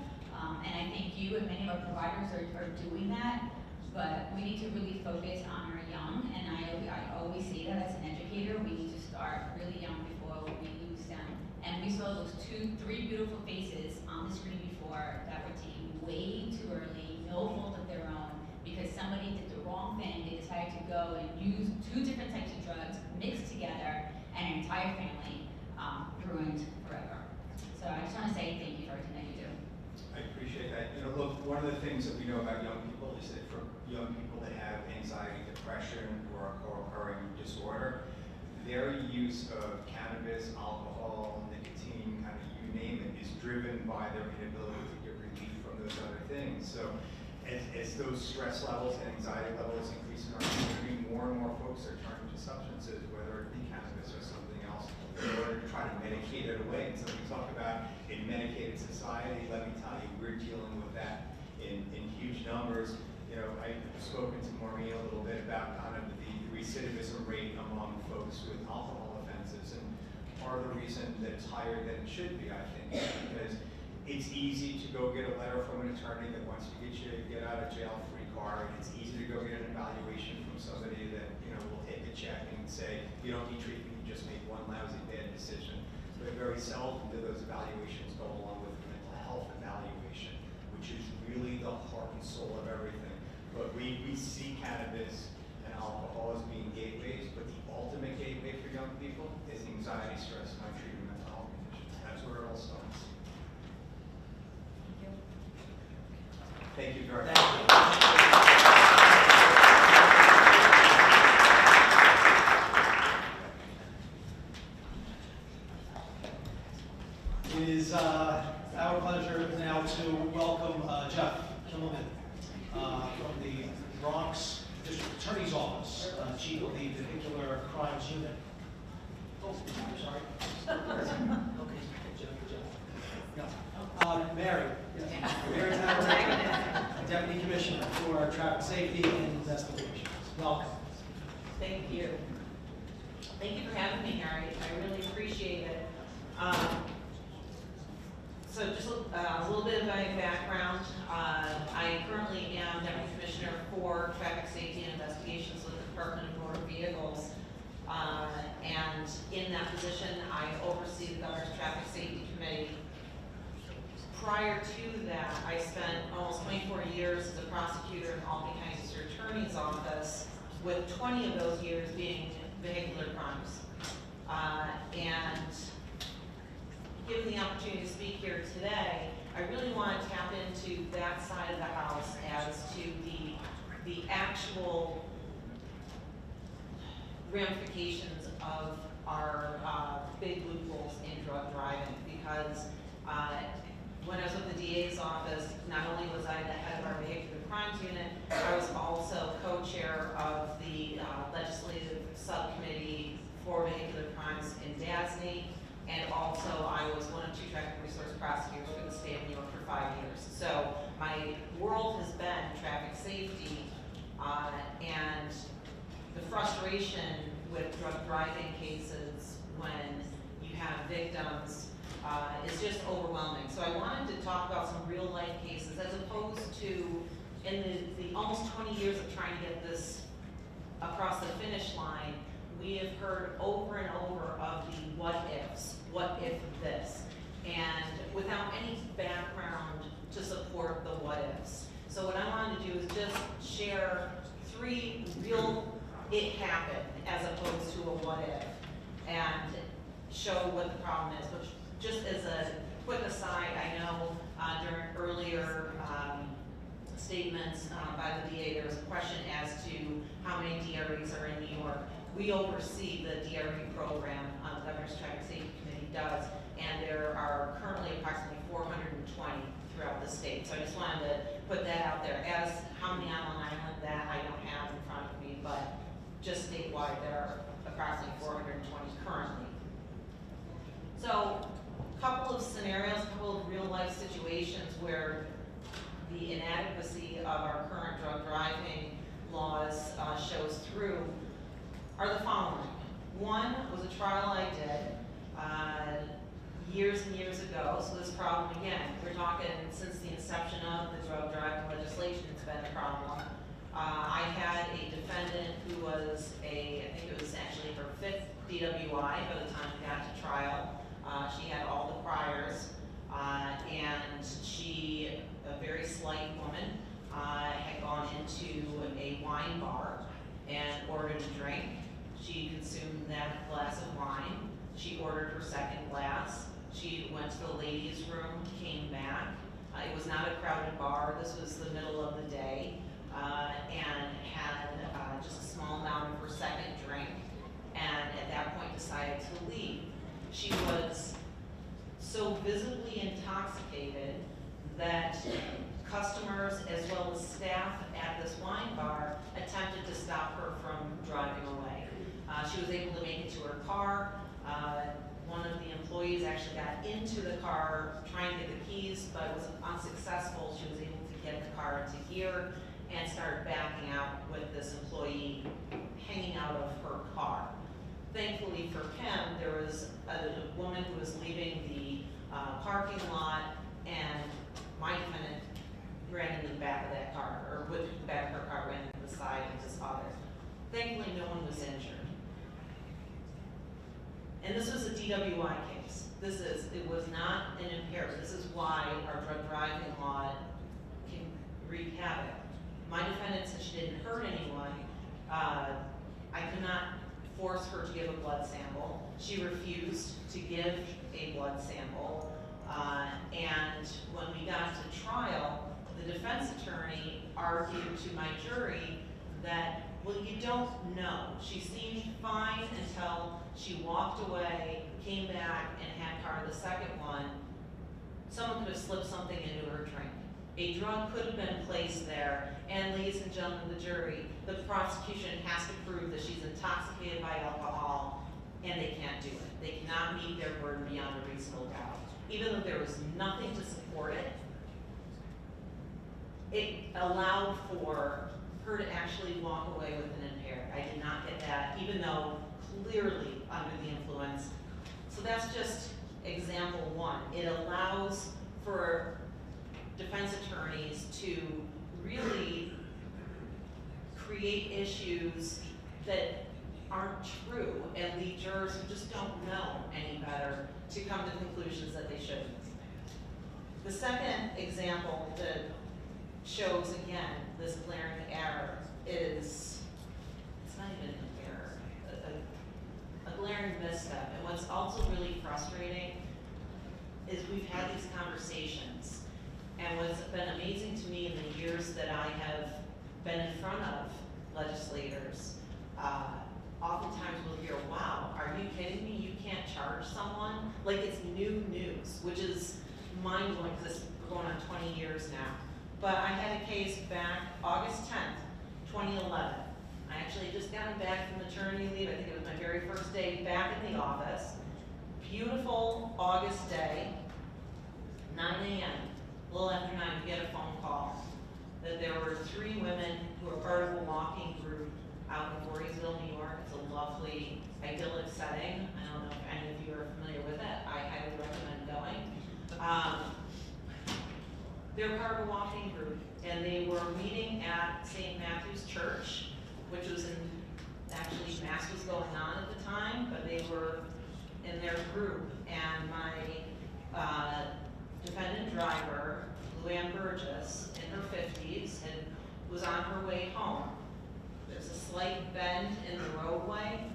And I think you and many of our providers are doing that, but we need to really focus on our young, and I always say that as an educator, we need to start really young before we lose them. And we saw those 2, 3 beautiful faces on the screen before that were taken way too early, no fault of their own, because somebody did the wrong thing. They decided to go and use 2 different types of drugs mixed together, and an entire family ruined forever. So I just want to say thank you for everything that you do. I appreciate that. You know, look, one of the things that we know about young people is that for young people that have anxiety, depression, or a co-occurring disorder, their use of cannabis, alcohol, nicotine, kind of you name it, is driven by their inability to get relief from those other things. So as those stress levels and anxiety levels increase in our community, more and more folks are turning to substances, whether it be cannabis or something else, in order to try to medicate it away. And so we talk about in medicated society, let me tell you, we're dealing with that in huge numbers. You know, I've spoken to Maureen a little bit about kind of the recidivism rate among folks with alcohol offenses, and part of the reason that it's higher than it should be, I think, is because it's easy to go get a letter from an attorney that wants to get you to get out of jail free card. It's easy to go get an evaluation from somebody that, you know, will take a check and say, you don't need treatment, you just make one lousy bad decision. But very seldom do those evaluations go along with a mental health evaluation, which is really the heart and soul of everything. But we see cannabis and alcohol as being gateways, but the ultimate gateway for young people is anxiety, stress, and untreated mental health conditions. That's where it all starts. Thank you very much. It is our pleasure now to welcome Jeff Kimmelman from the Bronx District Attorney's Office, Chief of the Vehicular Crimes Unit. Oh, sorry. Okay, Jeff. No. Mary. Mary Tanner-Richter, Deputy Commissioner for Traffic Safety and Investigations. Welcome. Thank you. Thank you for having me here. I really appreciate it. So just a little bit of my background. I currently am Deputy Commissioner for Traffic Safety and Investigations with the Department of Motor Vehicles. And in that position, I oversee the Governor's Traffic Safety Committee. Prior to that, I spent almost 24 years as a prosecutor in Albany County District Attorney's Office, with 20 of those years being vehicular crimes. And given the opportunity to speak here today, I really want to tap into that side of the house as to the actual ramifications of our big loopholes in drug driving, because when I was with the DA's office, not only was I the head of our vehicular crimes unit, I was also co-chair of the legislative subcommittee for vehicular crimes in DASNY, and also I was one of 2 traffic resource prosecutors for the state of New York for 5 years. So my world has been traffic safety, and the frustration with drug driving cases when you have victims is just overwhelming. So I wanted to talk about some real life cases, as opposed to in the almost 20 years of trying to get this across the finish line. we have heard over and over of the what ifs, what if this, and without any background to support the what ifs. So what I wanted to do is just share 3 real it happened as opposed to a what if, and show what the problem is. But just as a quick aside, I know during earlier statements by the DA, there was a question as to how many DREs are in New York. We oversee the DRE program, the Governor's Traffic Safety Committee does, and there are currently approximately 420 throughout the state. So I just wanted to put that out there. As how many on Long Island, that I don't have in front of me, but just statewide, there are approximately 420 currently. So a couple of scenarios, a couple of real life situations where the inadequacy of our current drug driving laws shows through are the following. One was a trial I did years and years ago. So this problem, again, we're talking since the inception of the drug driving legislation, it's been a problem. I had a defendant who was I think it was actually her 5th DWI by the time we got to trial. She had all the priors, and she, a very slight woman, had gone into a wine bar and ordered a drink. She consumed that glass of wine. She ordered her second glass. She went to the ladies' room, came back. It was not a crowded bar. This was the middle of the day, and had just a small amount of her second drink, and at that point decided to leave. She was so visibly intoxicated that customers as well as staff at this wine bar attempted to stop her from driving away. She was able to make it to her car. One of the employees actually got into the car trying to get the keys, but was unsuccessful. She was able to get the car into gear and started backing out with this employee hanging out of her car. Thankfully for Kim, there was a woman who was leaving the parking lot, and my defendant ran into the back of that car, or with the back of her car, ran into the side and just others. Thankfully, no one was injured. And this was a DWI case. It was not an impaired. This is why our drug driving law can wreak havoc. My defendant, since she didn't hurt anyone, I could not force her to give a blood sample. She refused to give a blood sample. And when we got to trial, the defense attorney argued to my jury that, well, you don't know. She seemed fine until she walked away, came back, and had part of the second one. Someone could have slipped something into her drink. A drug could have been placed there, and ladies and gentlemen of the jury, the prosecution has to prove that she's intoxicated by alcohol, and they can't do it. They cannot meet their burden beyond a reasonable doubt. Even though there was nothing to support it, it allowed for her to actually walk away with an impaired. I did not get that, even though clearly under the influence. So that's just example one. It allows for defense attorneys to really create issues that aren't true and lead jurors who just don't know any better to come to conclusions that they shouldn't. The second example that shows, again, this glaring error is, it's not even an error, a glaring misstep. And what's also really frustrating is we've had these conversations, and what's been amazing to me in the years that I have been in front of legislators, oftentimes we'll hear, wow, are you kidding me? You can't charge someone? Like it's new news, which is mind-blowing because we're going on 20 years now. But I had a case back August 10th, 2011. I actually had just gotten back from maternity leave. I think it was my very first day back in the office. Beautiful August day, 9 a.m., a little after 9, we get a phone call that there were 3 women who were part of a walking group out in Voorheesville, New York. It's a lovely, idyllic setting. I don't know if any of you are familiar with it. I highly recommend going. They're part of a walking group, and they were meeting at St. Matthew's Church, which was in Actually, mass was going on at the time, but they were in their group, and my defendant driver, Luann Burgess, in her 50s, was on her way home. There's a slight bend in the roadway.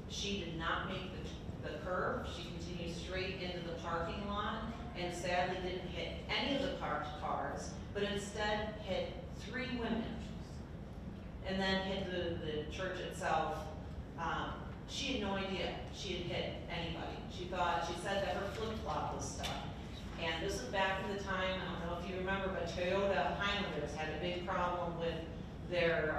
She did not make the curve. She continued straight into the parking lot and sadly didn't hit any of the parked cars, but instead hit 3 women and then hit the church itself. She had no idea she had hit anybody. She said that her flip-flop was stuck. And this was back in the time, I don't know if you remember, but Toyota Highlanders had a big problem with their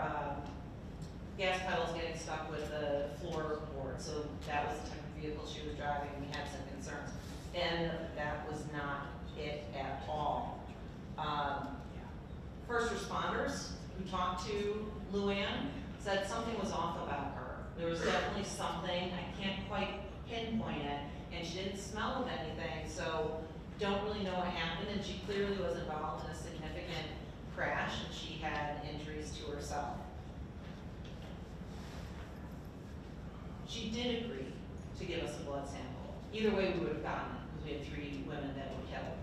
gas pedals getting stuck with the floorboard. So that was the type of vehicle she was driving. We had some concerns. And that was not it at all. First responders who talked to Luann said something was off about her. There was definitely something, I can't quite pinpoint it, and she didn't smell of anything, so don't really know what happened, and she clearly was involved in a significant crash, and she had injuries to herself. She did agree to give us a blood sample. Either way, we would have gotten it, because we had 3 women that were killed.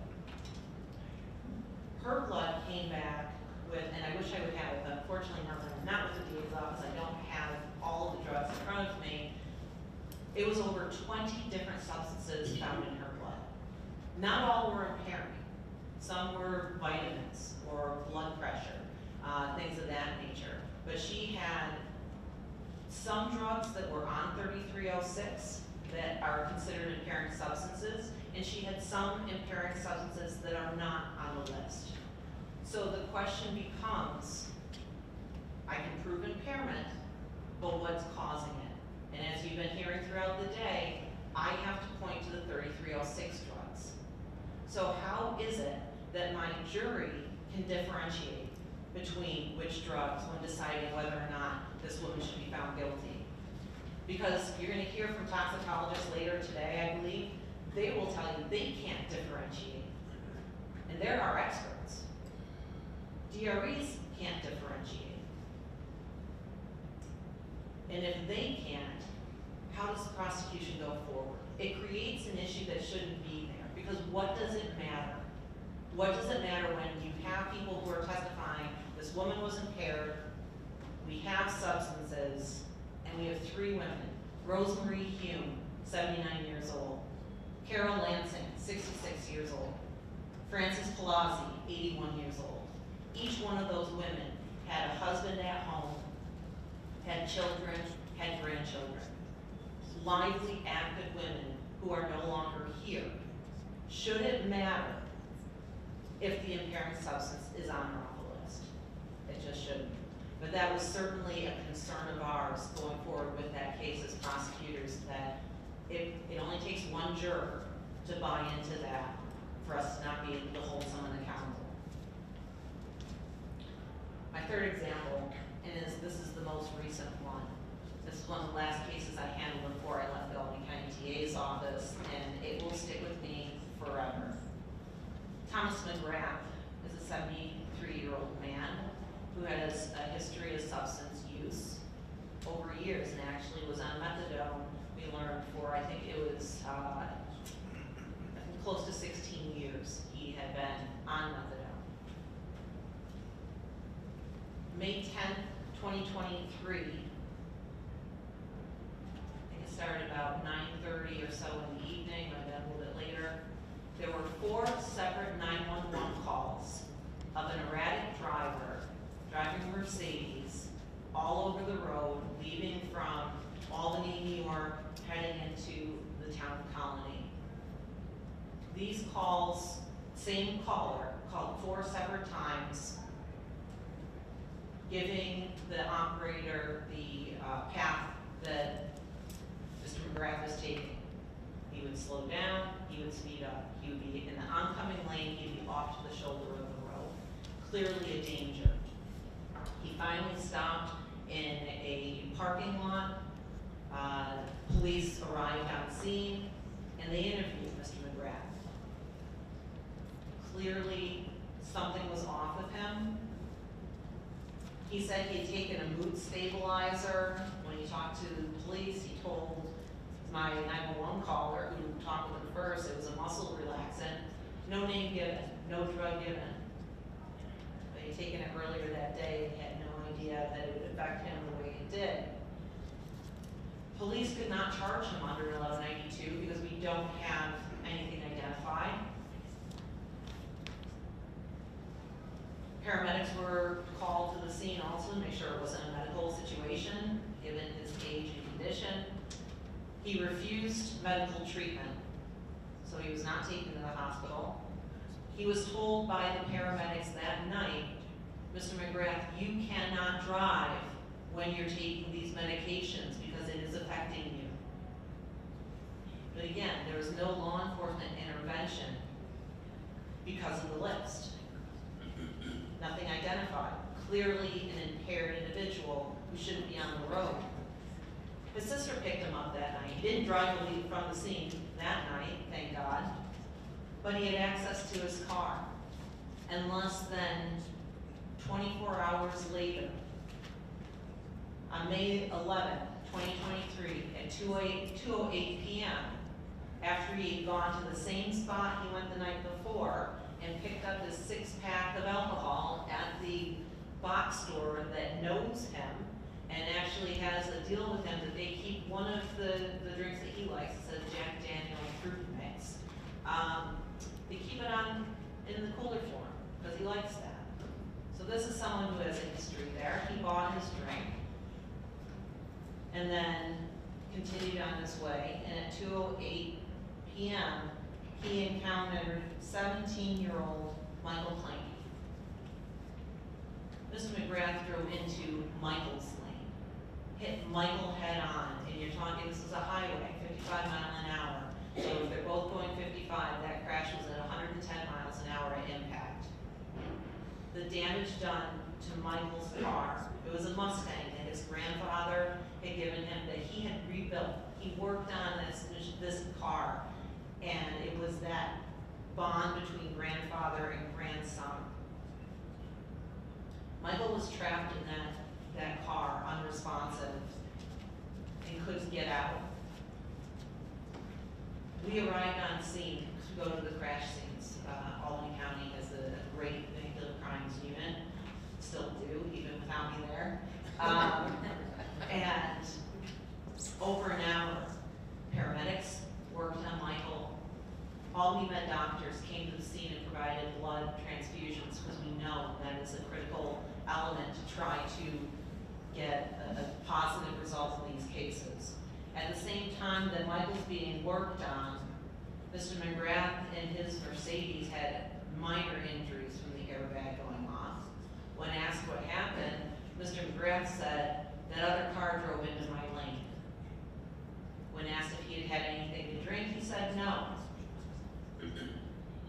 Her blood came back with, and I wish I would have it, but unfortunately not with the DA's office. I don't have all of the drugs in front of me. It was over 20 different substances found in her blood. Not all were impairing. Some were vitamins or blood pressure, things of that nature. But she had some drugs that were on 3306 that are considered impairing substances, and she had some impairing substances that are not on the list. So the question becomes, I can prove impairment, but what's causing it? And as you've been hearing throughout the day, I have to point to the 3306 drugs. So how is it that my jury can differentiate between which drugs when deciding whether or not this woman should be found guilty? Because you're going to hear from toxicologists later today, I believe, they will tell you they can't differentiate. And they're our experts. DREs can't differentiate. And if they can't, how does the prosecution go forward? It creates an issue that shouldn't be there, because what does it matter? What does it matter when you have people who are testifying, this woman was impaired, we have substances, and we have 3 women. Rosemary Hume, 79 years old. Carol Lansing, 66 years old. Frances Palazzi, 81 years old. Each one of those women had a husband at home, had children, had grandchildren. Lively, active women who are no longer here. Should it matter if the impairing substance is on or off the list? It just shouldn't. But that was certainly a concern of ours going forward with that case as prosecutors, that it only takes one juror to buy into that for us to not be able to hold someone accountable. My third example, and this is the most recent one. This is one of the last cases I handled before I left the Albany County DA's office, and it will stick with me forever. Thomas McGrath is a 73-year-old man who has a history of substance use over years, and actually was on methadone, we learned, for I think it was close to 16 years he had been on methadone. May 10th, 2023, I think it started about 9:30 or so in the evening, might have been a little bit later. There were 4 separate 911 calls of an erratic driver driving a Mercedes all over the road, leaving from Albany, New York, heading into the town of Colony. These calls, same caller, called 4 separate times, giving the operator the path that Mr. McGrath was taking. He would slow down, he would speed up, he would be in the oncoming lane, he'd be off to the shoulder of the road. Clearly a danger. He finally stopped in a parking lot. Police arrived on scene, and they interviewed Mr. McGrath. Clearly, something was off with him. He said he had taken a mood stabilizer. When he talked to the police, he told my 911 caller, who talked with him first, it was a muscle relaxant. No name given, no drug given. But he'd taken it earlier that day and had no idea that it would affect him the way it did. Police could not charge him under 1192 because we don't have anything identified. Paramedics were called to the scene also to make sure it wasn't a medical situation, given his age and condition. He refused medical treatment, so he was not taken to the hospital. He was told by the paramedics that night, Mr. McGrath, you cannot drive when you're taking these medications because it is affecting you. But again, there was no law enforcement intervention because of the list. Nothing identified. Clearly an impaired individual who shouldn't be on the road. His sister picked him up that night. He didn't drive from the scene that night, thank God, but he had access to his car. And less than 24 hours later, on May 11, 2023, at 2:08 p.m., after he had gone to the same spot he went the night before and picked up his 6-pack of alcohol at the box store that knows him and actually has a deal with him that they keep one of the drinks that he likes. It's a Jack Daniel's fruit mix. They keep it on in the cooler form because he likes that. So this is someone who has a history there. He bought his drink and then continued on his way. And at 2:08 p.m., he encountered 17-year-old Michael Clanky. Mr. McGrath drove into Michael's lane, hit Michael head on, and you're talking, this is a highway, 55 miles an hour. So if they're both going 55, that crash was at 110 miles an hour at impact. The damage done to Michael's car, it was a Mustang that his grandfather had given him that he had rebuilt. He worked on this car, and it was that bond between grandfather and grandson. Michael was trapped in that car, unresponsive, and couldn't get out. We arrived on scene to go to the crash scenes. Albany County has a great vehicular crimes unit, still do, even without me there. And over an hour, paramedics worked on Michael. Albany Med doctors came to the scene and provided blood transfusions because we know that is a critical element to try to get a positive result in these cases. At the same time that Michael's being worked on, Mr. McGrath and his Mercedes had minor injuries from the airbag going off. When asked what happened, Mr. McGrath said, that other car drove into my lane. When asked if he had had anything to drink, he said no.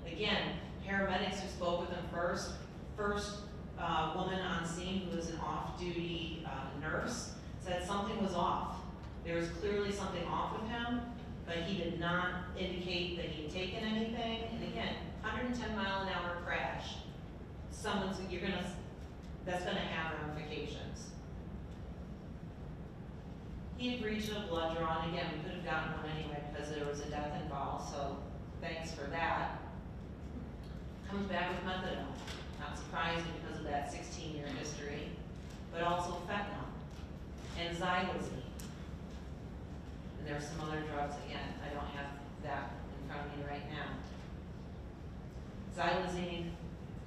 Again, paramedics who spoke with him first woman on scene who was an off-duty nurse said something was off. There was clearly something off with him, but he did not indicate that he had taken anything. And again, 110 mile an hour crash, that's gonna have ramifications. He agreed to a blood draw, and again, we could have gotten one anyway because there was a death involved, so thanks for that. Comes back with methadone. Not surprising because of that 16-year history, but also fentanyl and xylazine. And there are some other drugs, again, I don't have that in front of me right now. Xylazine,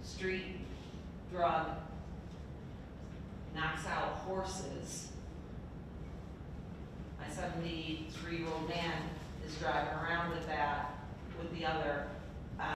street drug, knocks out horses. My 73-year-old man is driving around with that with the other